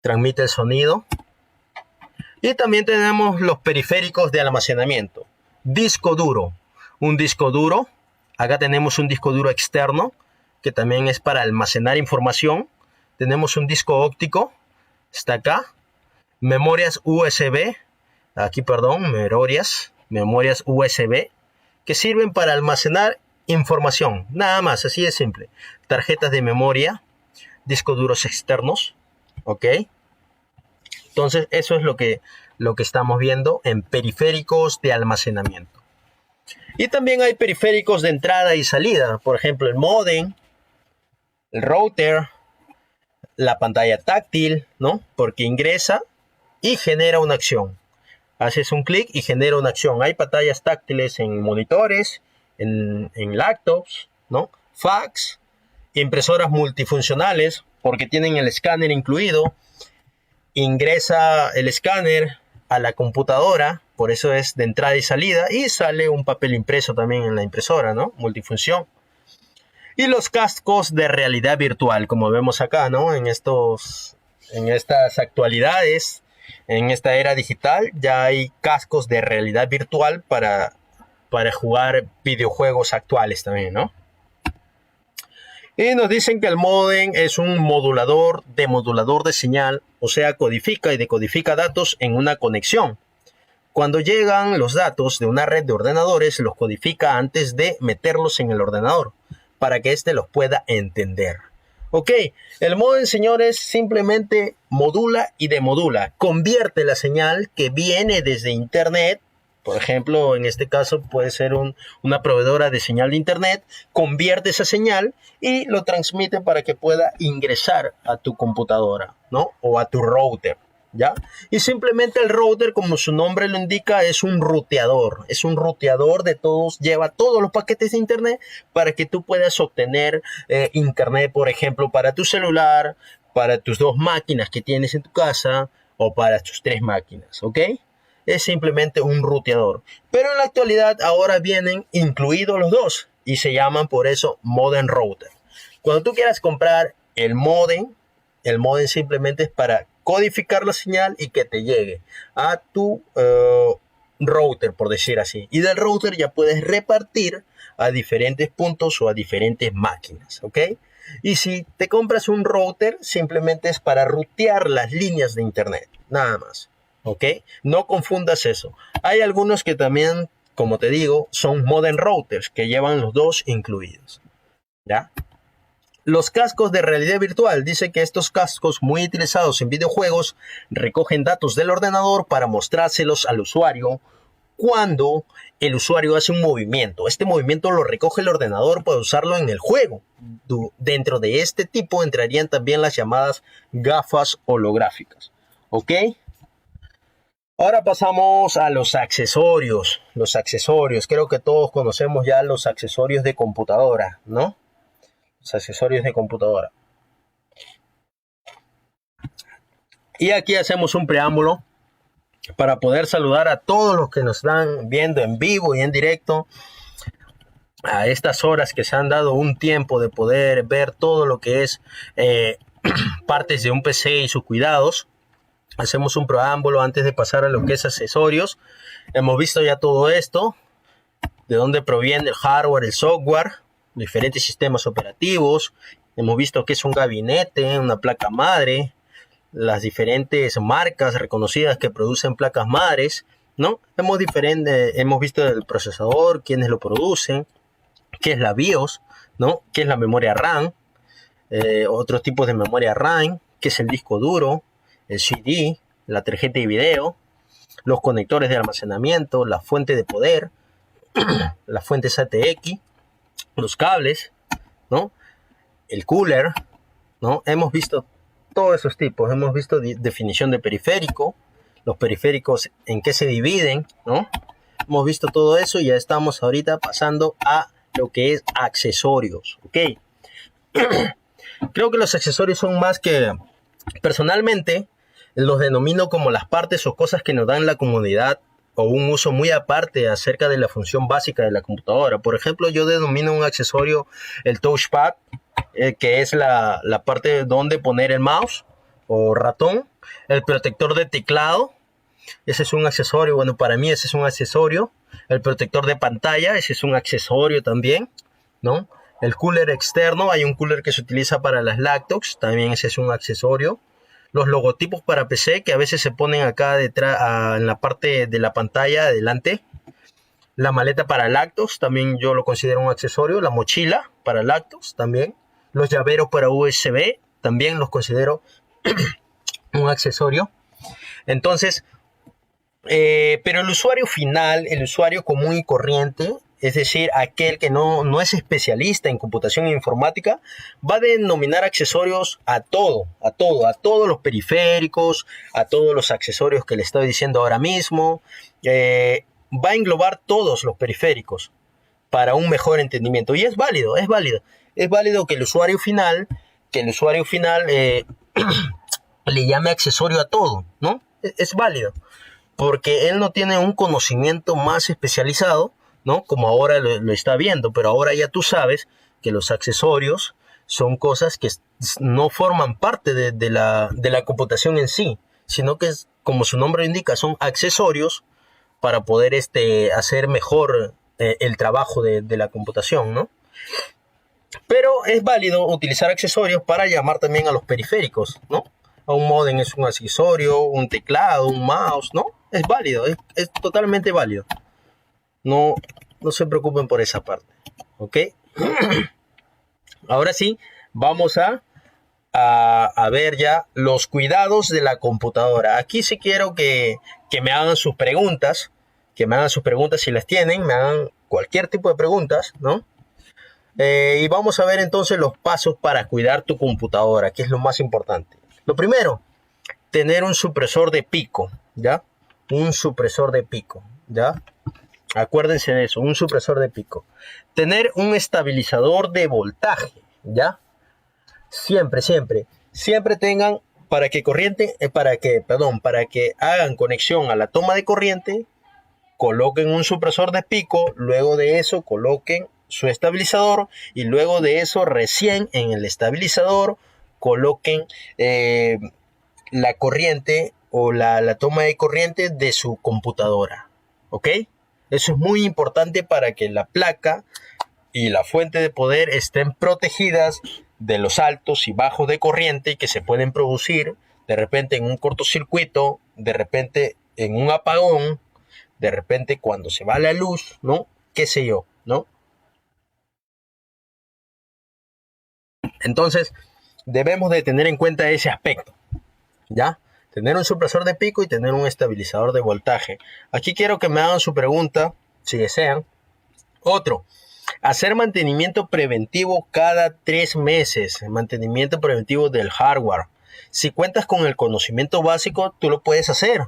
transmite el sonido. Y también tenemos los periféricos de almacenamiento. Disco duro. Un disco duro. Acá tenemos un disco duro externo que también es para almacenar información. Tenemos un disco óptico. Está acá. Memorias USB. Aquí, perdón, memorias USB que sirven para almacenar información. Nada más, así de simple. Tarjetas de memoria, discos duros externos. ¿Ok? Entonces, eso es lo que estamos viendo en periféricos de almacenamiento. Y también hay periféricos de entrada y salida. Por ejemplo, el módem, el router, la pantalla táctil, ¿no? Porque ingresa y genera una acción. Haces un clic y genera una acción. Hay pantallas táctiles en monitores, en laptops, ¿no? Fax, impresoras multifuncionales, porque tienen el escáner incluido. Ingresa el escáner a la computadora, por eso es de entrada y salida, y sale un papel impreso también en la impresora, ¿no? Multifunción. Y los cascos de realidad virtual, como vemos acá, ¿no? En estas actualidades, en esta era digital, ya hay cascos de realidad virtual para jugar videojuegos actuales también, ¿no? Y nos dicen que el módem es un modulador de señal, o sea, codifica y decodifica datos en una conexión. Cuando llegan los datos de una red de ordenadores, los codifica antes de meterlos en el ordenador, para que éste los pueda entender. Ok, el módem, señores, simplemente modula y demodula. Convierte la señal que viene desde internet. Por ejemplo, en este caso puede ser una proveedora de señal de internet, convierte esa señal y lo transmite para que pueda ingresar a tu computadora, ¿no? O a tu router, ¿ya? Y simplemente el router, como su nombre lo indica, es un ruteador de todos, lleva todos los paquetes de internet para que tú puedas obtener internet, por ejemplo, para tu celular, para tus 2 máquinas que tienes en tu casa o para tus 3 máquinas, ¿ok? Es simplemente un ruteador. Pero en la actualidad ahora vienen incluidos los dos y se llaman por eso modem router. Cuando tú quieras comprar el modem simplemente es para codificar la señal y que te llegue a tu router, por decir así. Y del router ya puedes repartir a diferentes puntos o a diferentes máquinas, ¿ok? Y si te compras un router, simplemente es para rutear las líneas de internet, nada más. ¿Ok? No confundas eso. Hay algunos que también, como te digo, son modem routers que llevan los dos incluidos. ¿Ya? Los cascos de realidad virtual. Dice que estos cascos muy utilizados en videojuegos recogen datos del ordenador para mostrárselos al usuario cuando el usuario hace un movimiento. Este movimiento lo recoge el ordenador para usarlo en el juego. Dentro de este tipo entrarían también las llamadas gafas holográficas. ¿Ok? Ahora pasamos a los accesorios. Los accesorios, creo que todos conocemos ya los accesorios de computadora, ¿no? Los accesorios de computadora. Y aquí hacemos un preámbulo para poder saludar a todos los que nos están viendo en vivo y en directo. A estas horas que se han dado un tiempo de poder ver todo lo que es partes de un PC y sus cuidados. hacemos un preámbulo antes de pasar a lo que es accesorios. Hemos visto ya todo esto, de dónde proviene el hardware, el software, diferentes sistemas operativos. Hemos visto que es un gabinete, una placa madre, las diferentes marcas reconocidas que producen placas madres, ¿no? Hemos visto el procesador, quiénes lo producen, qué es la BIOS, ¿no? Qué es la memoria RAM, otros tipos de memoria RAM, qué es el disco duro, el CD, la tarjeta de video, los conectores de almacenamiento, la fuente de poder, las fuentes ATX, los cables, ¿no? El cooler, ¿no? Hemos visto todos esos tipos, hemos visto definición de periférico, los periféricos en qué se dividen, ¿no? Hemos visto todo eso y ya estamos ahorita pasando a lo que es accesorios, ¿ok? Creo que los accesorios son más que, personalmente, los denomino como las partes o cosas que nos dan la comodidad o un uso muy aparte acerca de la función básica de la computadora. Por ejemplo, yo denomino un accesorio el touchpad, que es la parte donde poner el mouse o ratón, el protector de teclado, ese es un accesorio, bueno, para mí ese es un accesorio, el protector de pantalla, ese es un accesorio también, ¿no? El cooler externo, hay un cooler que se utiliza para las laptops, también ese es un accesorio. Los logotipos para PC que a veces se ponen acá detrás, en la parte de la pantalla adelante. La maleta para laptops, también yo lo considero un accesorio. La mochila para laptops también. Los llaveros para USB, también los considero un accesorio. Entonces, pero el usuario final, el usuario común y corriente, es decir, aquel que no es especialista en computación e informática, va a denominar accesorios a todos los periféricos, a todos los accesorios que le estoy diciendo ahora mismo. Va a englobar todos los periféricos para un mejor entendimiento. Y es válido. Es válido que el usuario final, le llame accesorio a todo, ¿no? Es válido, porque él no tiene un conocimiento más especializado, ¿no? Como ahora lo está viendo, pero ahora ya tú sabes que los accesorios son cosas que no forman parte de la computación en sí, sino que, como su nombre indica, son accesorios para poder hacer mejor el trabajo de la computación, ¿no? Pero es válido utilizar accesorios para llamar también a los periféricos, ¿no? A un módem es un accesorio, un teclado, un mouse, ¿no? Es válido, es totalmente válido. No se preocupen por esa parte, ¿ok? Ahora sí, vamos a ver ya los cuidados de la computadora. Aquí sí quiero que me hagan sus preguntas, si las tienen, me hagan cualquier tipo de preguntas, ¿no? Y vamos a ver entonces los pasos para cuidar tu computadora, que es lo más importante. Lo primero, tener un supresor de pico, ¿ya? Un supresor de pico, ¿ya? Acuérdense de eso, un supresor de pico. Tener un estabilizador de voltaje, ¿ya? Siempre tengan para que hagan conexión a la toma de corriente, coloquen un supresor de pico, luego de eso coloquen su estabilizador y luego de eso recién en el estabilizador coloquen la corriente o la toma de corriente de su computadora, ¿ok? Eso es muy importante para que la placa y la fuente de poder estén protegidas de los altos y bajos de corriente que se pueden producir de repente en un cortocircuito, de repente en un apagón, de repente cuando se va la luz, ¿no? Qué sé yo, ¿no? Entonces, debemos de tener en cuenta ese aspecto, ¿ya? Tener un supresor de pico y tener un estabilizador de voltaje. Aquí quiero que me hagan su pregunta, si desean. Otro, hacer mantenimiento preventivo cada 3 meses, mantenimiento preventivo del hardware. Si cuentas con el conocimiento básico, tú lo puedes hacer.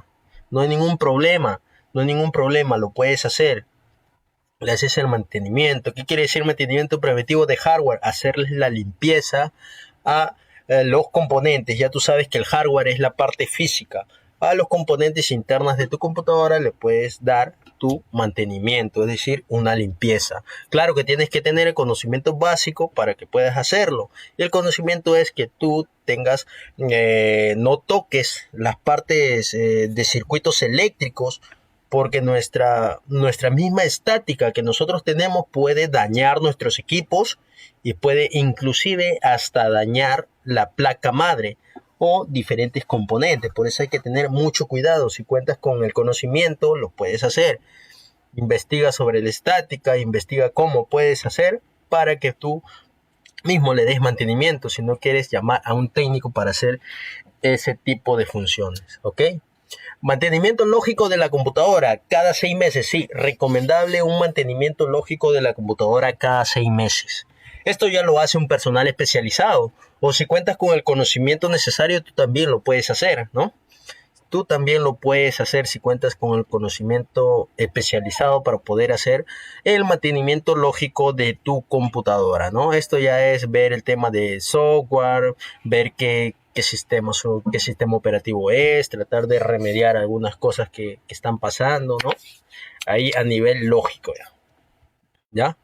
No hay ningún problema, lo puedes hacer. Le haces el mantenimiento. ¿Qué quiere decir mantenimiento preventivo de hardware? Hacerles la limpieza a los componentes. Ya tú sabes que el hardware es la parte física. a los componentes internos de tu computadora le puedes dar tu mantenimiento, es decir, una limpieza. Claro que tienes que tener el conocimiento básico para que puedas hacerlo. Y el conocimiento es que tú tengas, no toques las partes de circuitos eléctricos, porque nuestra misma estática que nosotros tenemos puede dañar nuestros equipos y puede inclusive hasta dañar la placa madre o diferentes componentes. Por eso hay que tener mucho cuidado. Si cuentas con el conocimiento, lo puedes hacer. Investiga sobre la estática, investiga cómo puedes hacer para que tú mismo le des mantenimiento si no quieres llamar a un técnico para hacer ese tipo de funciones, ¿ok? Mantenimiento lógico de la computadora cada 6 meses. Sí, recomendable un mantenimiento lógico de la computadora cada 6 meses. Esto ya lo hace un personal especializado. O si cuentas con el conocimiento necesario, tú también lo puedes hacer, ¿no? Tú también lo puedes hacer si cuentas con el conocimiento especializado para poder hacer el mantenimiento lógico de tu computadora, ¿no? Esto ya es ver el tema de software, ver qué sistema operativo es, tratar de remediar algunas cosas que están pasando, ¿no? Ahí a nivel lógico, ¿ya?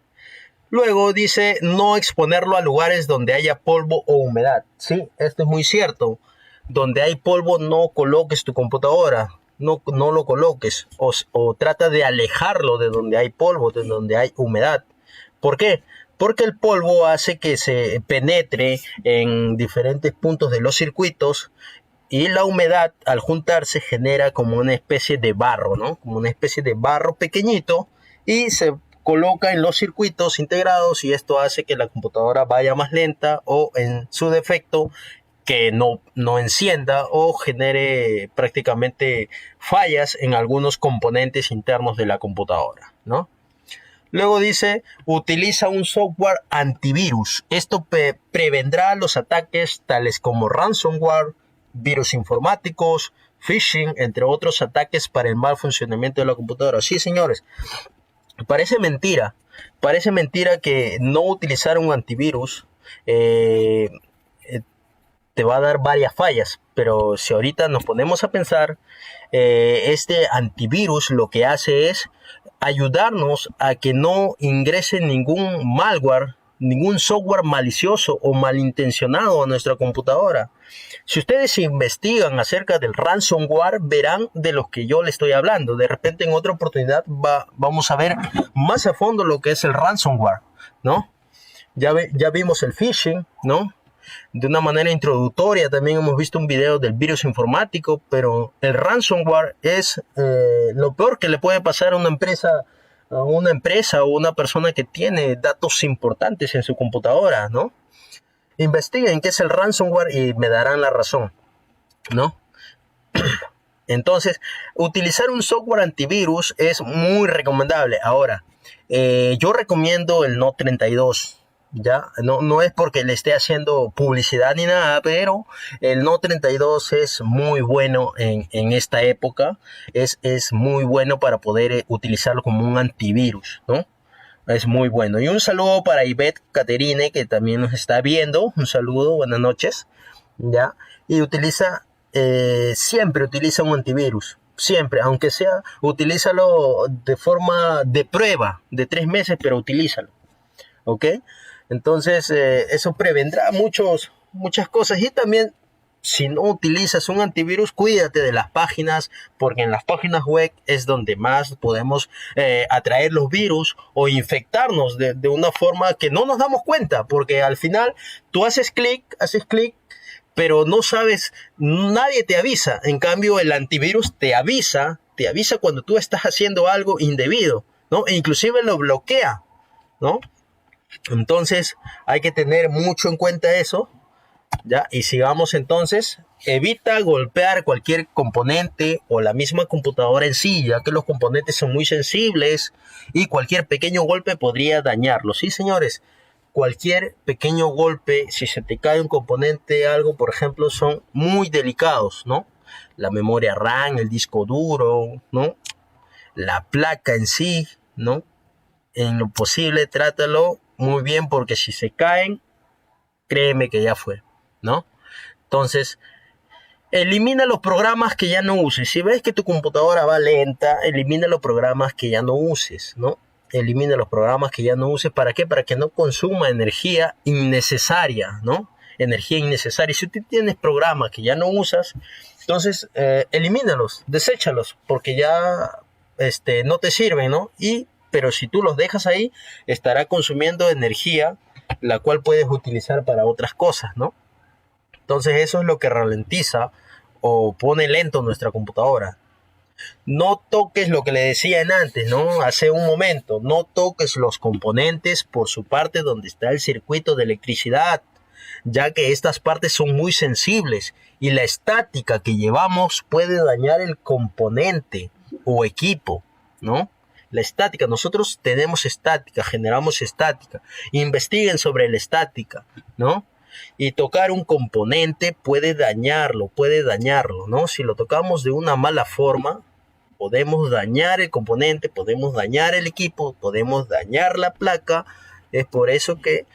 Luego dice no exponerlo a lugares donde haya polvo o humedad. Sí, esto es muy cierto. Donde hay polvo no coloques tu computadora, no lo coloques o trata de alejarlo de donde hay polvo, de donde hay humedad. ¿Por qué? Porque el polvo hace que se penetre en diferentes puntos de los circuitos y la humedad al juntarse genera como una especie de barro, ¿no? Como una especie de barro pequeñito y se coloca en los circuitos integrados y esto hace que la computadora vaya más lenta o en su defecto que no encienda o genere prácticamente fallas en algunos componentes internos de la computadora, ¿no? Luego dice, utiliza un software antivirus. Esto prevendrá los ataques tales como ransomware, virus informáticos, phishing, entre otros ataques para el mal funcionamiento de la computadora. Sí, señores, parece mentira que no utilizar un antivirus te va a dar varias fallas, pero si ahorita nos ponemos a pensar, este antivirus lo que hace es ayudarnos a que no ingrese ningún malware, ningún software malicioso o malintencionado a nuestra computadora. Si ustedes investigan acerca del ransomware, verán de los que yo les estoy hablando. De repente en otra oportunidad vamos a ver más a fondo lo que es el ransomware, ¿no? Ya vimos el phishing, ¿no? De una manera introductoria también hemos visto un video del virus informático, pero el ransomware es lo peor que le puede pasar a una empresa o una persona que tiene datos importantes en su computadora, ¿no? Investiguen qué es el ransomware y me darán la razón, ¿no? Entonces, utilizar un software antivirus es muy recomendable. Ahora, yo recomiendo el No32. Ya, no es porque le esté haciendo publicidad ni nada, pero el No32 es muy bueno en esta época, es muy bueno para poder utilizarlo como un antivirus, ¿no? Es muy bueno. Y un saludo para Ivette Caterine, que también nos está viendo. Un saludo, buenas noches. ¿Ya? Y siempre utiliza un antivirus. Siempre, aunque sea, utilízalo de forma de prueba, de 3 meses, pero utilízalo. ¿Ok? Entonces, eso prevendrá muchas cosas. Y también, si no utilizas un antivirus, cuídate de las páginas, porque en las páginas web es donde más podemos atraer los virus o infectarnos de una forma que no nos damos cuenta, porque al final tú haces clic, pero no sabes, nadie te avisa. En cambio, el antivirus te avisa cuando tú estás haciendo algo indebido, ¿no? E inclusive lo bloquea, ¿no? Entonces hay que tener mucho en cuenta eso, ¿ya? Y sigamos entonces, evita golpear cualquier componente o la misma computadora en sí, ya que los componentes son muy sensibles y cualquier pequeño golpe podría dañarlos. Sí, señores, cualquier pequeño golpe, si se te cae un componente, algo, por ejemplo, son muy delicados, ¿no? La memoria RAM, el disco duro, ¿no? La placa en sí, ¿no? En lo posible, trátalo muy bien porque si se caen, créeme que ya fue, ¿no? Entonces, Elimina los programas que ya no uses. Si ves que tu computadora va lenta, elimina los programas que ya no uses, ¿no? Elimina los programas que ya no uses. ¿Para qué? Para que no consuma energía innecesaria, ¿no? Energía innecesaria. Si tú tienes programas que ya no usas, entonces elimínalos, deséchalos, porque ya no te sirven, ¿no? Pero si tú los dejas ahí, estará consumiendo energía, la cual puedes utilizar para otras cosas, ¿no? Entonces eso es lo que ralentiza o pone lento nuestra computadora. No toques lo que le decía en antes, ¿no? Hace un momento, no toques los componentes por su parte donde está el circuito de electricidad, ya que estas partes son muy sensibles y la estática que llevamos puede dañar el componente o equipo, ¿no? La estática, nosotros tenemos estática, generamos estática. Investiguen sobre la estática, ¿no? Y tocar un componente puede dañarlo, ¿no? Si lo tocamos de una mala forma, podemos dañar el componente, podemos dañar el equipo, podemos dañar la placa. Es por eso que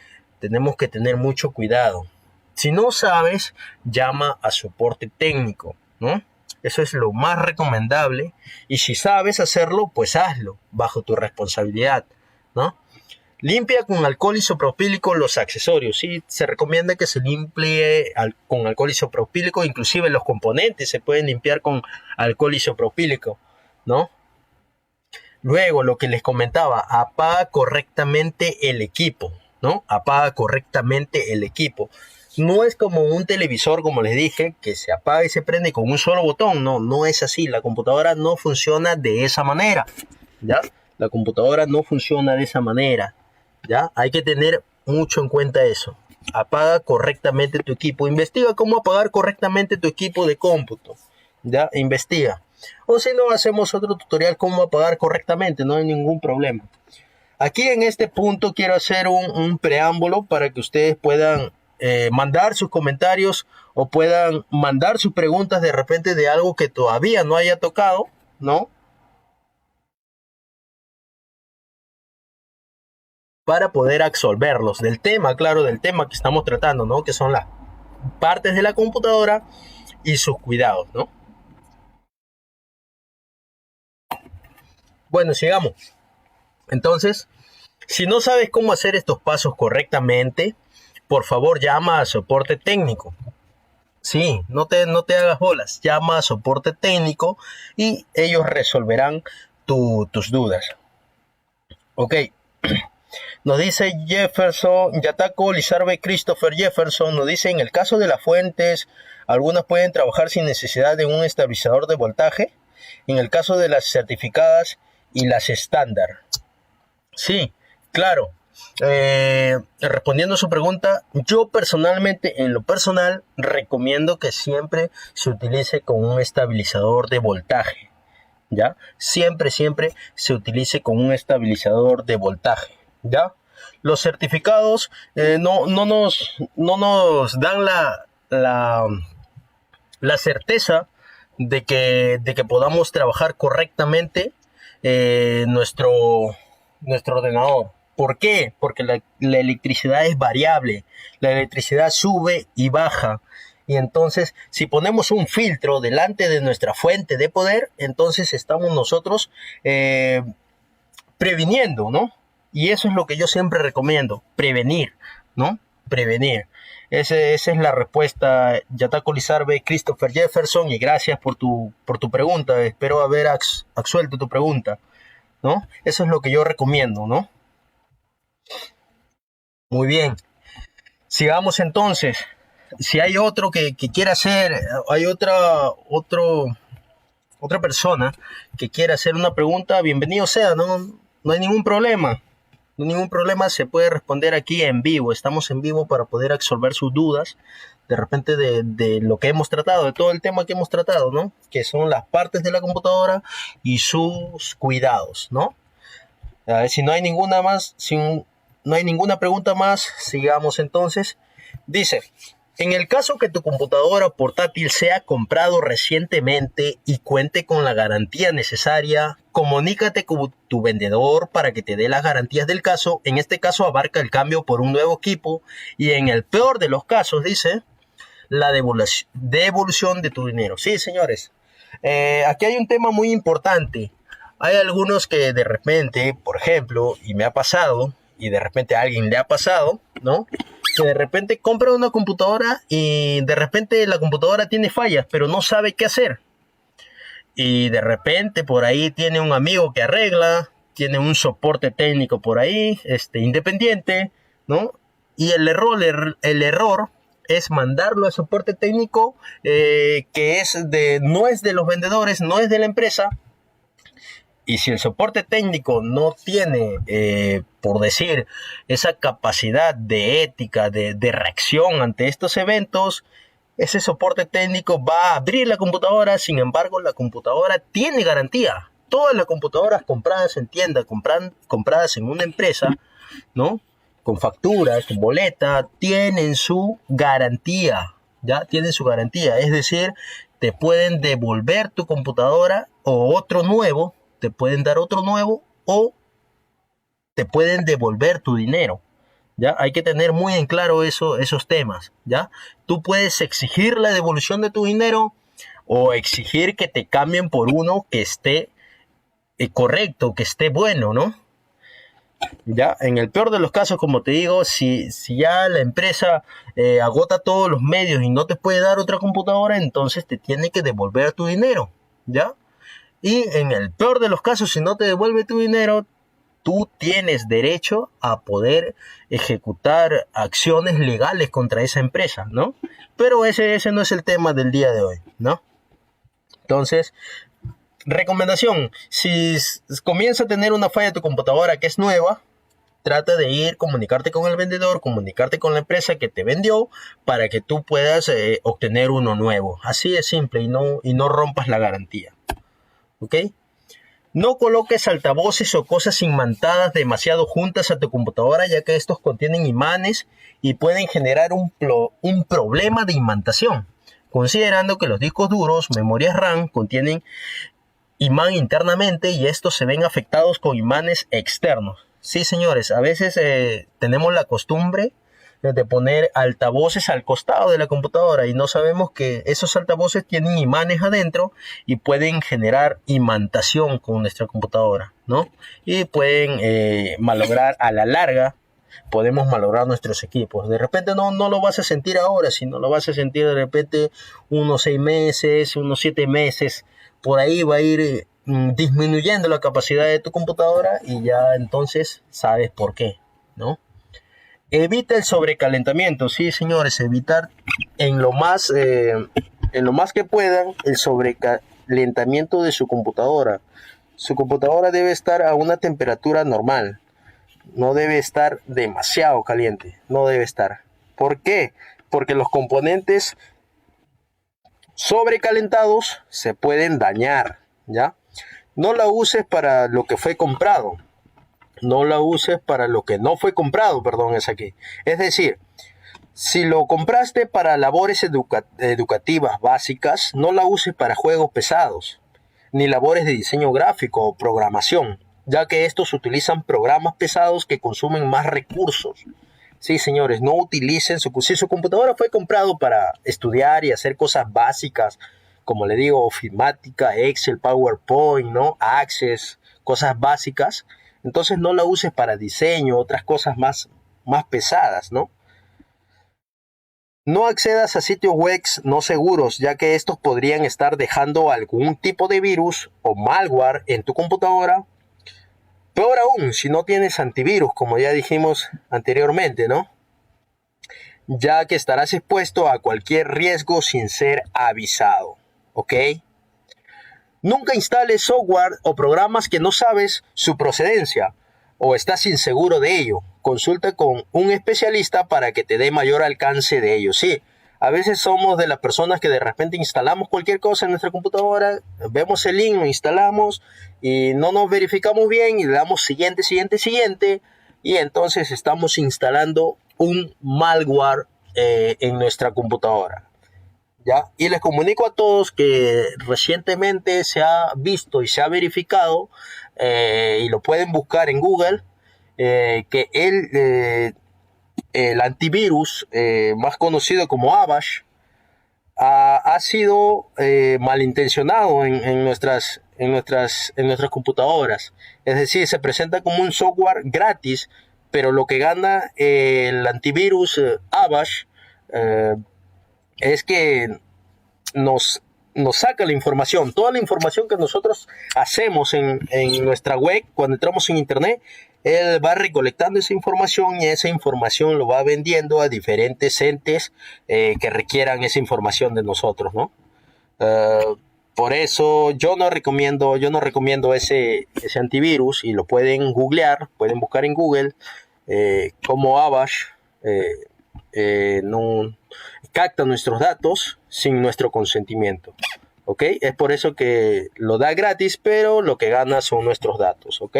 tenemos que tener mucho cuidado. Si no sabes, llama a soporte técnico, ¿no? Eso es lo más recomendable. Y si sabes hacerlo, pues hazlo bajo tu responsabilidad, ¿no? Limpia con alcohol isopropílico los accesorios. Sí, se recomienda que se limpie con alcohol isopropílico. Inclusive los componentes se pueden limpiar con alcohol isopropílico, ¿no? Luego, lo que les comentaba, apaga correctamente el equipo, ¿no? Apaga correctamente el equipo. No es como un televisor, como les dije, que se apaga y se prende con un solo botón. No, no es así. La computadora no funciona de esa manera, ¿ya? La computadora no funciona de esa manera, ¿ya? Hay que tener mucho en cuenta eso. Apaga correctamente tu equipo. Investiga cómo apagar correctamente tu equipo de cómputo, ¿ya? Investiga. O si no, hacemos otro tutorial cómo apagar correctamente. No hay ningún problema. Aquí en este punto quiero hacer un preámbulo para que ustedes puedan mandar sus comentarios o puedan mandar sus preguntas de repente de algo que todavía no haya tocado, ¿no? Para poder absolverlos del tema, claro, del tema que estamos tratando, ¿no? Que son las partes de la computadora y sus cuidados, ¿no? Bueno, sigamos. Entonces, si no sabes cómo hacer estos pasos correctamente, por favor llama a soporte técnico. Sí, no te hagas bolas, llama a soporte técnico y ellos resolverán tus dudas. Ok, nos dice Jefferson, Yatako Lizarbe Christopher Jefferson, nos dice, en el caso de las fuentes, algunas pueden trabajar sin necesidad de un estabilizador de voltaje, en el caso de las certificadas y las estándar. Sí, claro. Respondiendo a su pregunta, yo personalmente, en lo personal, recomiendo que siempre se utilice con un estabilizador de voltaje, ¿ya? Siempre se utilice con un estabilizador de voltaje, ¿ya? Los certificados no nos dan la certeza de que podamos trabajar correctamente nuestro ordenador. ¿Por qué? Porque la electricidad es variable, la electricidad sube y baja. Y entonces, si ponemos un filtro delante de nuestra fuente de poder, entonces estamos nosotros previniendo, ¿no? Y eso es lo que yo siempre recomiendo, prevenir, ¿no? Prevenir. Esa es la respuesta, Yatako Lizarbe, Christopher Jefferson, y gracias por tu pregunta. Espero haber absuelto tu pregunta, ¿no? Eso es lo que yo recomiendo, ¿no? Muy bien. Sigamos entonces. Si hay otro que quiera hacer, hay otra persona que quiera hacer una pregunta, bienvenido sea, no hay ningún problema. No hay ningún problema, se puede responder aquí en vivo. Estamos en vivo para poder absolver sus dudas, de repente de lo que hemos tratado, de todo el tema que hemos tratado, ¿no? Que son las partes de la computadora y sus cuidados, ¿no? A ver, si no hay ninguna más, no hay ninguna pregunta más, sigamos entonces. Dice, en el caso que tu computadora portátil sea comprado recientemente y cuente con la garantía necesaria, comunícate con tu vendedor para que te dé las garantías del caso. En este caso abarca el cambio por un nuevo equipo y en el peor de los casos, dice, la devolución de tu dinero. Sí, señores. Aquí hay un tema muy importante. Hay algunos que de repente, por ejemplo, y me ha pasado, y de repente a alguien le ha pasado, ¿no? Que de repente compra una computadora y de repente la computadora tiene fallas, pero no sabe qué hacer. Y de repente por ahí tiene un amigo que arregla, tiene un soporte técnico por ahí, independiente, ¿no? Y el error es mandarlo al soporte técnico, no es de los vendedores, no es de la empresa. Y si el soporte técnico no tiene, por decir, esa capacidad de ética, de reacción ante estos eventos, ese soporte técnico va a abrir la computadora. Sin embargo, la computadora tiene garantía. Todas las computadoras compradas en tienda, compradas en una empresa, ¿no? Con facturas, con boleta, tienen su garantía. Ya tienen su garantía. Es decir, te pueden devolver tu computadora o otro nuevo, te pueden dar otro nuevo o te pueden devolver tu dinero. ¿Ya? Hay que tener muy en claro esos temas, ¿ya? Tú puedes exigir la devolución de tu dinero o exigir que te cambien por uno que esté correcto, que esté bueno, ¿no? ¿Ya? En el peor de los casos, como te digo, si ya la empresa agota todos los medios y no te puede dar otra computadora, entonces te tiene que devolver tu dinero, ¿ya? Y en el peor de los casos, si no te devuelve tu dinero, tú tienes derecho a poder ejecutar acciones legales contra esa empresa, ¿no? Pero ese no es el tema del día de hoy, ¿no? Entonces, recomendación, si comienza a tener una falla de tu computadora que es nueva, trata de comunicarte con el vendedor, comunicarte con la empresa que te vendió para que tú puedas obtener uno nuevo. Así de simple y no rompas la garantía, ¿ok? No coloques altavoces o cosas imantadas demasiado juntas a tu computadora, ya que estos contienen imanes y pueden generar un problema de imantación, considerando que los discos duros, memorias RAM, contienen imán internamente y estos se ven afectados con imanes externos. Sí, señores, a veces tenemos la costumbre de poner altavoces al costado de la computadora y no sabemos que esos altavoces tienen imanes adentro y pueden generar imantación con nuestra computadora, ¿no? Y pueden malograr a la larga, podemos malograr nuestros equipos. De repente no lo vas a sentir ahora, sino lo vas a sentir de repente unos 6 meses, unos 7 meses, por ahí va a ir disminuyendo la capacidad de tu computadora y ya entonces sabes por qué, ¿no? Evita el sobrecalentamiento, sí, señores, evitar en lo más que puedan el sobrecalentamiento de su computadora. Su computadora debe estar a una temperatura normal, no debe estar demasiado caliente, no debe estar. ¿Por qué? Porque los componentes sobrecalentados se pueden dañar, ¿ya? No la uses para lo que fue comprado. No la uses para lo que no fue comprado, perdón, es aquí. Es decir, si lo compraste para labores educativas básicas, no la uses para juegos pesados, ni labores de diseño gráfico o programación, ya que estos utilizan programas pesados que consumen más recursos. Sí, señores, no utilicen si su computadora fue comprado para estudiar y hacer cosas básicas, como le digo, ofimática, Excel, PowerPoint, ¿no? Access, cosas básicas, entonces no la uses para diseño, otras cosas más pesadas, ¿no? No accedas a sitios web no seguros, ya que estos podrían estar dejando algún tipo de virus o malware en tu computadora. Peor aún, si no tienes antivirus, como ya dijimos anteriormente, ¿no? Ya que estarás expuesto a cualquier riesgo sin ser avisado, ¿ok? Nunca instales software o programas que no sabes su procedencia o estás inseguro de ello. Consulta con un especialista para que te dé mayor alcance de ello. Sí, a veces somos de las personas que de repente instalamos cualquier cosa en nuestra computadora, vemos el link, lo instalamos y no nos verificamos bien y le damos siguiente y entonces estamos instalando un malware en nuestra computadora. ¿Ya? Y les comunico a todos que recientemente se ha visto y se ha verificado, y lo pueden buscar en Google, que el antivirus más conocido como Avast ha sido malintencionado en nuestras computadoras. Es decir, se presenta como un software gratis, pero lo que gana el antivirus Avast es que nos, nos saca la información, toda la información que nosotros hacemos en nuestra web, cuando entramos en internet, él va recolectando esa información y esa información lo va vendiendo a diferentes entes que requieran esa información de nosotros, ¿no? Uh, por eso yo no recomiendo ese antivirus y lo pueden googlear, pueden buscar en Google como Avast no capta nuestros datos sin nuestro consentimiento. ¿Ok? Es por eso que lo da gratis, pero lo que gana son nuestros datos. ¿Ok?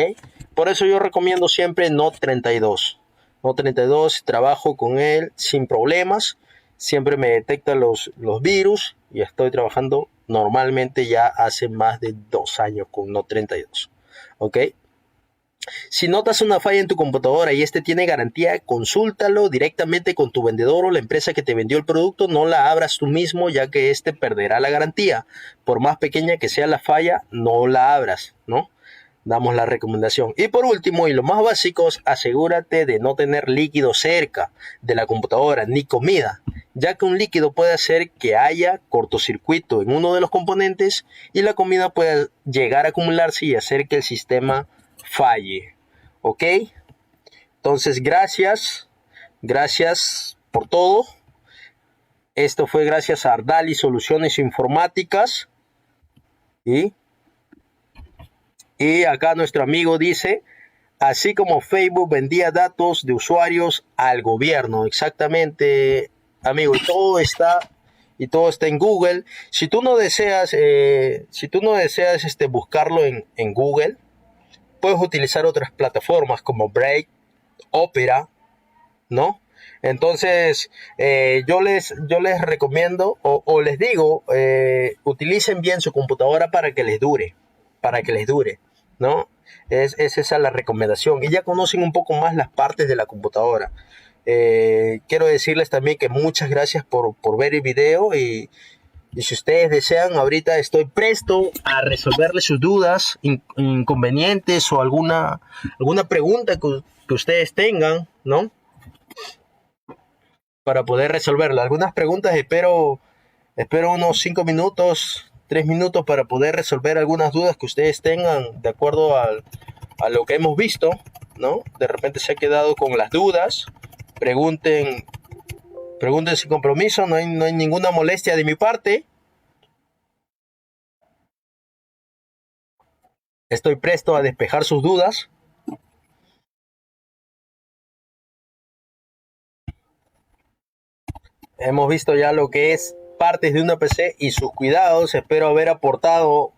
Por eso yo recomiendo siempre Note32. Note32, trabajo con él sin problemas. Siempre me detecta los virus y estoy trabajando normalmente ya hace más de 2 años con Note32. ¿Ok? Si notas una falla en tu computadora y este tiene garantía, consúltalo directamente con tu vendedor o la empresa que te vendió el producto. No la abras tú mismo, ya que este perderá la garantía. Por más pequeña que sea la falla, no la abras, ¿no? Damos la recomendación. Y por último, y lo más básico, asegúrate de no tener líquido cerca de la computadora, ni comida, ya que un líquido puede hacer que haya cortocircuito en uno de los componentes y la comida puede llegar a acumularse y hacer que el sistema falle. ¿Ok? Entonces, gracias por todo. Esto fue gracias a Ardali Soluciones Informáticas. Y acá nuestro amigo dice, así como Facebook vendía datos de usuarios al gobierno. Exactamente, amigo, todo está en Google. Si tú no deseas buscarlo en Google, puedes utilizar otras plataformas como Brave, Opera, ¿no? Entonces, yo les recomiendo o les digo, utilicen bien su computadora para que les dure, ¿no? Es esa la recomendación. Y ya conocen un poco más las partes de la computadora. Quiero decirles también que muchas gracias por ver el video y si ustedes desean, ahorita estoy presto a resolverles sus dudas, inconvenientes o alguna pregunta que ustedes tengan, ¿no? Para poder resolverla. Algunas preguntas espero unos 5 minutos, 3 minutos para poder resolver algunas dudas que ustedes tengan de acuerdo a lo que hemos visto, ¿no? De repente se ha quedado con las dudas. Pregunten sin compromiso, no hay ninguna molestia de mi parte. Estoy presto a despejar sus dudas. Hemos visto ya lo que es partes de una PC y sus cuidados. Espero haber aportado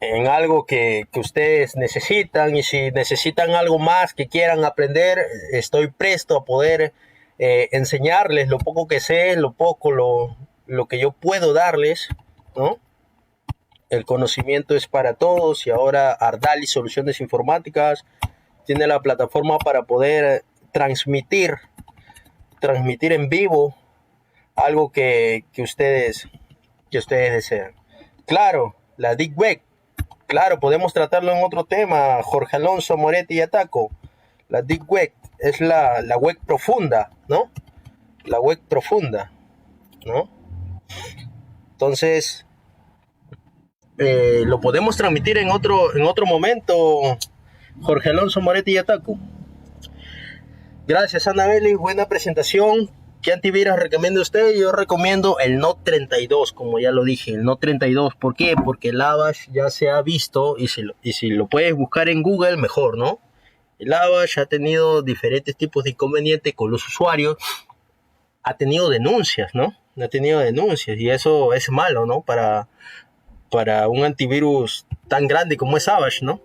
en algo que ustedes necesitan, y si necesitan algo más que quieran aprender, estoy presto a poder enseñarles lo poco que sé, lo que yo puedo darles, ¿no? El conocimiento es para todos y ahora Ardali Soluciones Informáticas tiene la plataforma para poder transmitir en vivo algo que ustedes desean. Claro, la Deep Web. Claro, podemos tratarlo en otro tema, Jorge Alonso Moretti y Ataco. La Deep Web es la web profunda, ¿no? La web profunda, ¿no? Entonces, lo podemos transmitir en otro momento, Jorge Alonso Moretti y Ataco. Gracias, Anabeli, buena presentación. ¿Qué antivirus recomienda usted? Yo recomiendo el Note32, como ya lo dije, el Note32. ¿Por qué? Porque el Avast ya se ha visto, y si lo puedes buscar en Google, mejor, ¿no? El Avast ha tenido diferentes tipos de inconvenientes con los usuarios. Ha tenido denuncias, ¿no? Ha tenido denuncias, y eso es malo, ¿no? Para un antivirus tan grande como es Avast, ¿no?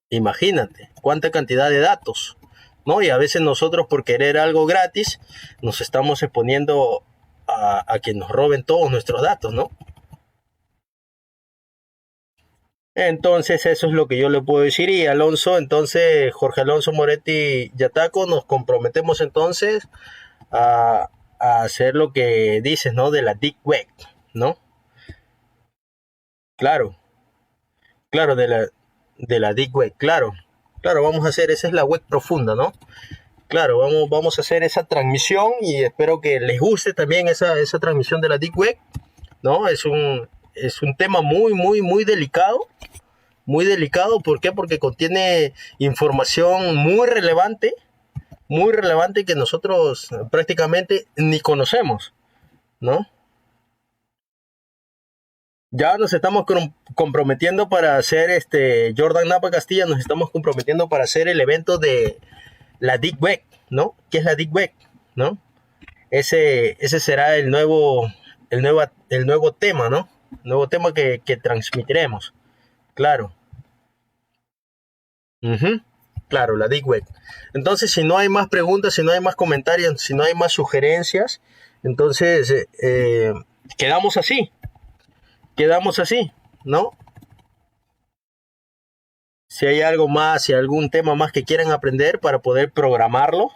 Imagínate, cuánta cantidad de datos, ¿no? Y a veces nosotros, por querer algo gratis, nos estamos exponiendo a que nos roben todos nuestros datos, ¿no? Entonces eso es lo que yo le puedo decir. Y Alonso, entonces Jorge Alonso Moretti Yataco, nos comprometemos entonces a a hacer lo que dices, ¿no? De la deep web, ¿no? Claro, claro, de la deep web, claro. Claro, vamos a hacer, esa es la web profunda, ¿no? Claro, vamos a hacer esa transmisión y espero que les guste también esa transmisión de la deep web, ¿no? Es un tema muy, muy, muy delicado. Muy delicado, ¿por qué? Porque contiene información muy relevante que nosotros prácticamente ni conocemos, ¿no? Ya nos estamos comprometiendo para hacer Jordan Napa Castilla, nos estamos comprometiendo para hacer el evento de la Deep Web, ¿no? ¿Qué es la Deep Web? ¿No? Ese será el nuevo tema, ¿no? Nuevo tema que transmitiremos, claro. Ujú. Claro, la Deep Web. Entonces, si no hay más preguntas, si no hay más comentarios, si no hay más sugerencias, entonces quedamos así, quedamos así, ¿no? Si hay algo más, si hay algún tema más que quieran aprender para poder programarlo.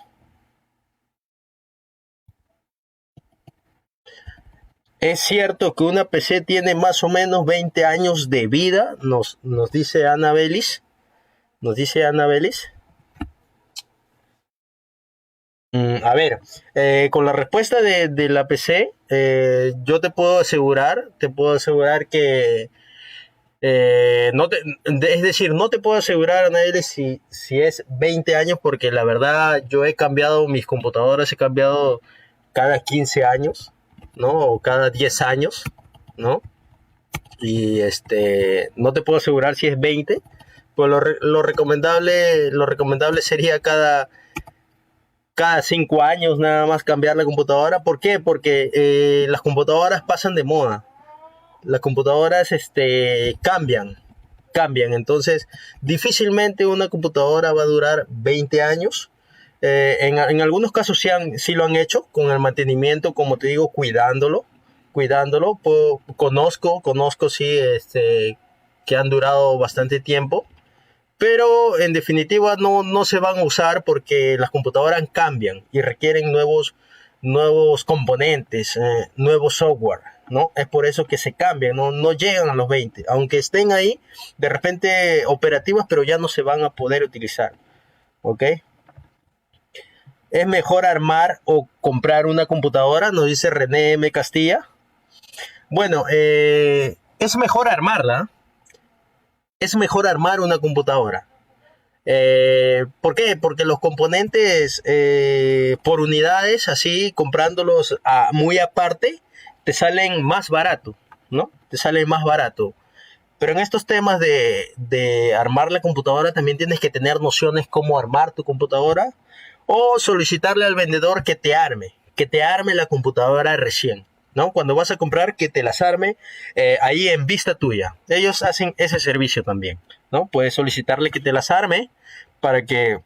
Es cierto que una PC tiene más o menos 20 años de vida, nos dice Ana Belis, nos dice Ana Belis. A ver, con la respuesta de la PC, yo te puedo asegurar que no es decir, no te puedo asegurar a nadie si es 20 años, porque la verdad yo he cambiado mis computadoras, he cambiado cada 15 años, ¿no? O cada 10 años, ¿no? Y no te puedo asegurar si es 20, pues lo recomendable sería cada 5 años nada más cambiar la computadora. ¿Por qué? Porque las computadoras pasan de moda. Las computadoras cambian. Entonces, difícilmente una computadora va a durar 20 años. En algunos casos sí lo han hecho con el mantenimiento, como te digo, cuidándolo. Conozco sí, que han durado bastante tiempo, pero en definitiva no se van a usar porque las computadoras cambian y requieren nuevos componentes, nuevo software, ¿no? Es por eso que se cambian, no llegan a los 20, aunque estén ahí de repente operativas, pero ya no se van a poder utilizar, ¿ok? ¿Es mejor armar o comprar una computadora? Nos dice René M. Castilla. Bueno, es mejor armarla, es mejor armar una computadora. ¿Por qué? Porque los componentes por unidades, así comprándolos muy aparte, te salen más barato, ¿no? Te salen más barato. Pero en estos temas de armar la computadora también tienes que tener nociones cómo armar tu computadora o solicitarle al vendedor que te arme la computadora recién, ¿no? Cuando vas a comprar, que te las arme ahí en vista tuya. Ellos hacen ese servicio también, ¿no? Puedes solicitarle que te las arme para que,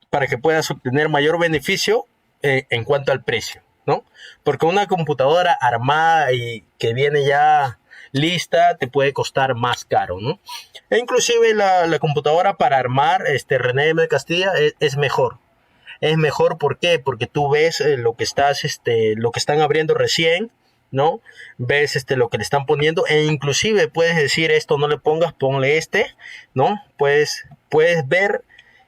para que puedas obtener mayor beneficio en cuanto al precio, ¿no? Porque una computadora armada y que viene ya lista te puede costar más caro, ¿no? E inclusive la computadora para armar, René M. Castilla, es mejor. Es mejor, ¿por qué? Porque tú ves lo que están abriendo recién, ¿no? Ves lo que le están poniendo, e inclusive puedes decir, esto no le pongas, ponle ¿no? Puedes ver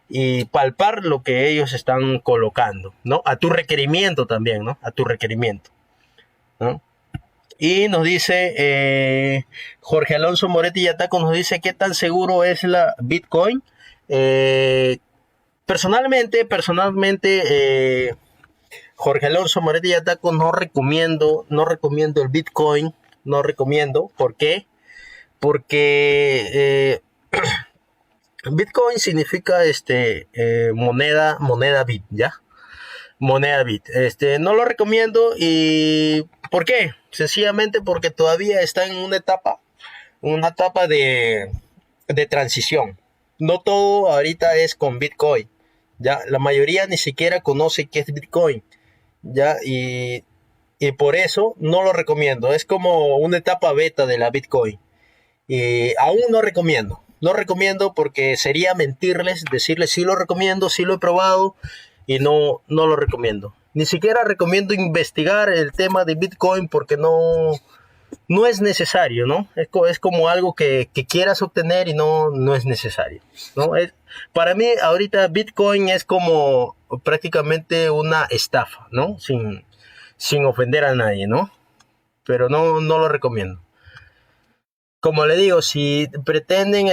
y palpar lo que ellos están colocando, ¿no? A tu requerimiento también, ¿no? A tu requerimiento, ¿no? Y nos dice Jorge Alonso Moretti Yataco, nos dice, ¿qué tan seguro es la Bitcoin? Personalmente, Jorge Alonso Moretti Yataco, no recomiendo el Bitcoin, no recomiendo. ¿Por qué? Porque Bitcoin significa moneda bit, ¿ya? Moneda bit. No lo recomiendo. ¿Y por qué? Sencillamente porque todavía está en una etapa de transición. No todo ahorita es con Bitcoin. Ya, la mayoría ni siquiera conoce qué es Bitcoin. Ya, y por eso no lo recomiendo. Es como una etapa beta de la Bitcoin. Y aún no recomiendo. No recomiendo porque sería mentirles, decirles sí lo recomiendo, sí lo he probado y no lo recomiendo. Ni siquiera recomiendo investigar el tema de Bitcoin porque no es necesario, ¿no? Es como algo que quieras obtener y no es necesario, ¿no? Para mí ahorita Bitcoin es como prácticamente una estafa, ¿no? Sin ofender a nadie, ¿no? Pero no lo recomiendo. Como le digo, si pretenden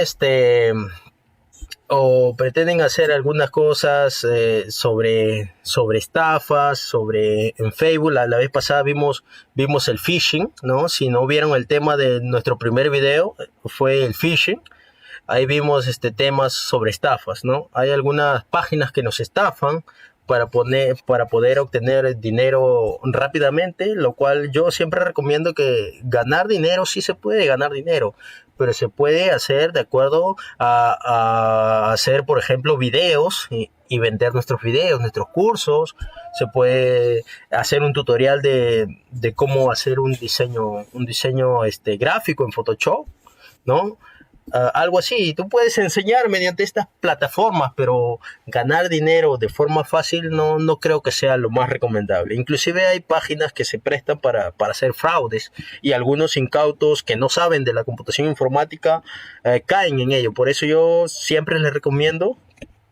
o pretenden hacer algunas cosas sobre estafas, en Facebook. La vez pasada vimos el phishing, ¿no? Si no vieron el tema de nuestro primer video, fue el phishing. Ahí vimos temas sobre estafas, ¿no? Hay algunas páginas que nos estafan para poder obtener dinero rápidamente, lo cual yo siempre recomiendo que ganar dinero, sí se puede ganar dinero, pero se puede hacer de acuerdo a hacer, por ejemplo, videos y vender nuestros videos, nuestros cursos. Se puede hacer un tutorial de cómo hacer un diseño gráfico en Photoshop, ¿no? Algo así. Tú puedes enseñar mediante estas plataformas, pero ganar dinero de forma fácil no creo que sea lo más recomendable. Inclusive hay páginas que se prestan para hacer fraudes y algunos incautos que no saben de la computación informática caen en ello. Por eso yo siempre les recomiendo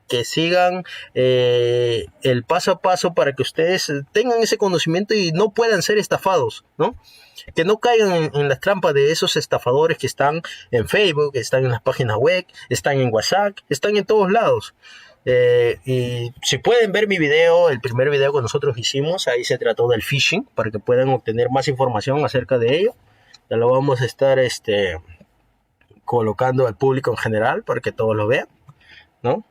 que sigan el paso a paso para que ustedes tengan ese conocimiento y no puedan ser estafados, ¿no? Que no caigan en las trampas de esos estafadores que están en Facebook, que están en las páginas web, están en WhatsApp, están en todos lados. Y si pueden ver mi video, el primer video que nosotros hicimos, ahí se trató del phishing, para que puedan obtener más información acerca de ello. Ya lo vamos a estar colocando al público en general para que todos lo vean, ¿no?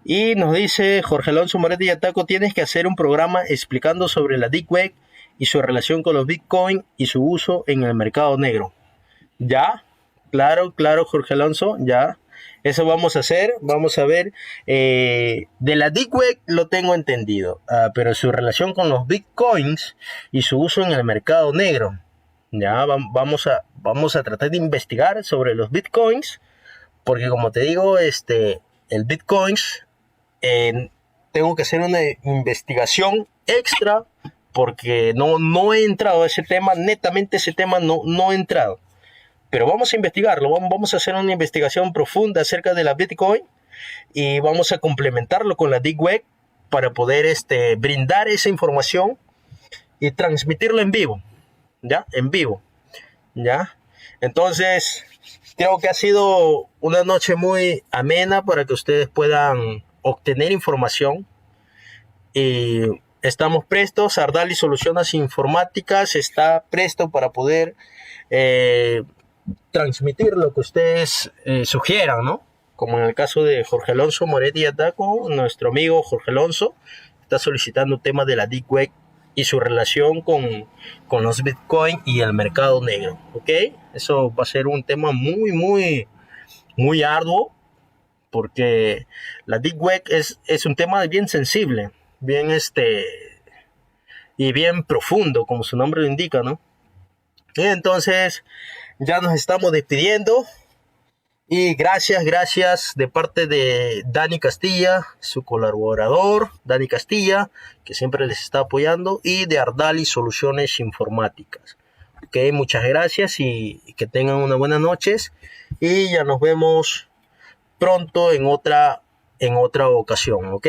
Y nos dice Jorge Alonso Moretti Yataco, tienes que hacer un programa explicando sobre la Deep Web y su relación con los Bitcoin y su uso en el mercado negro. Ya, claro, Jorge Alonso, ya. Eso vamos a hacer, vamos a ver. De la Deep Web lo tengo entendido, pero su relación con los Bitcoins y su uso en el mercado negro. Ya, vamos a tratar de investigar sobre los Bitcoins, porque como te digo, el Bitcoins, tengo que hacer una investigación extra porque no he entrado a ese tema, netamente ese tema no he entrado. Pero vamos a investigarlo, vamos a hacer una investigación profunda acerca de la Bitcoin y vamos a complementarlo con la Deep Web para poder brindar esa información y transmitirlo en vivo, ¿ya? En vivo, ¿ya? Entonces, creo que ha sido una noche muy amena para que ustedes puedan obtener información y estamos prestos. Ardali Soluciones Informáticas está presto para poder transmitir lo que ustedes sugieran, ¿no? Como en el caso de Jorge Alonso Moretti Ataco, nuestro amigo Jorge Alonso está solicitando temas de la Deep Web y su relación con los Bitcoin y el mercado negro, ¿ok? Eso va a ser un tema muy arduo, porque la Deep Web es un tema bien sensible, bien y bien profundo, como su nombre lo indica, ¿no? Y entonces ya nos estamos despidiendo. Y gracias de parte de Dani Castilla, su colaborador, Dani Castilla, que siempre les está apoyando, y de Ardali Soluciones Informáticas. Ok, muchas gracias y que tengan unas buenas noches. Y ya nos vemos pronto en otra ocasión, ¿ok?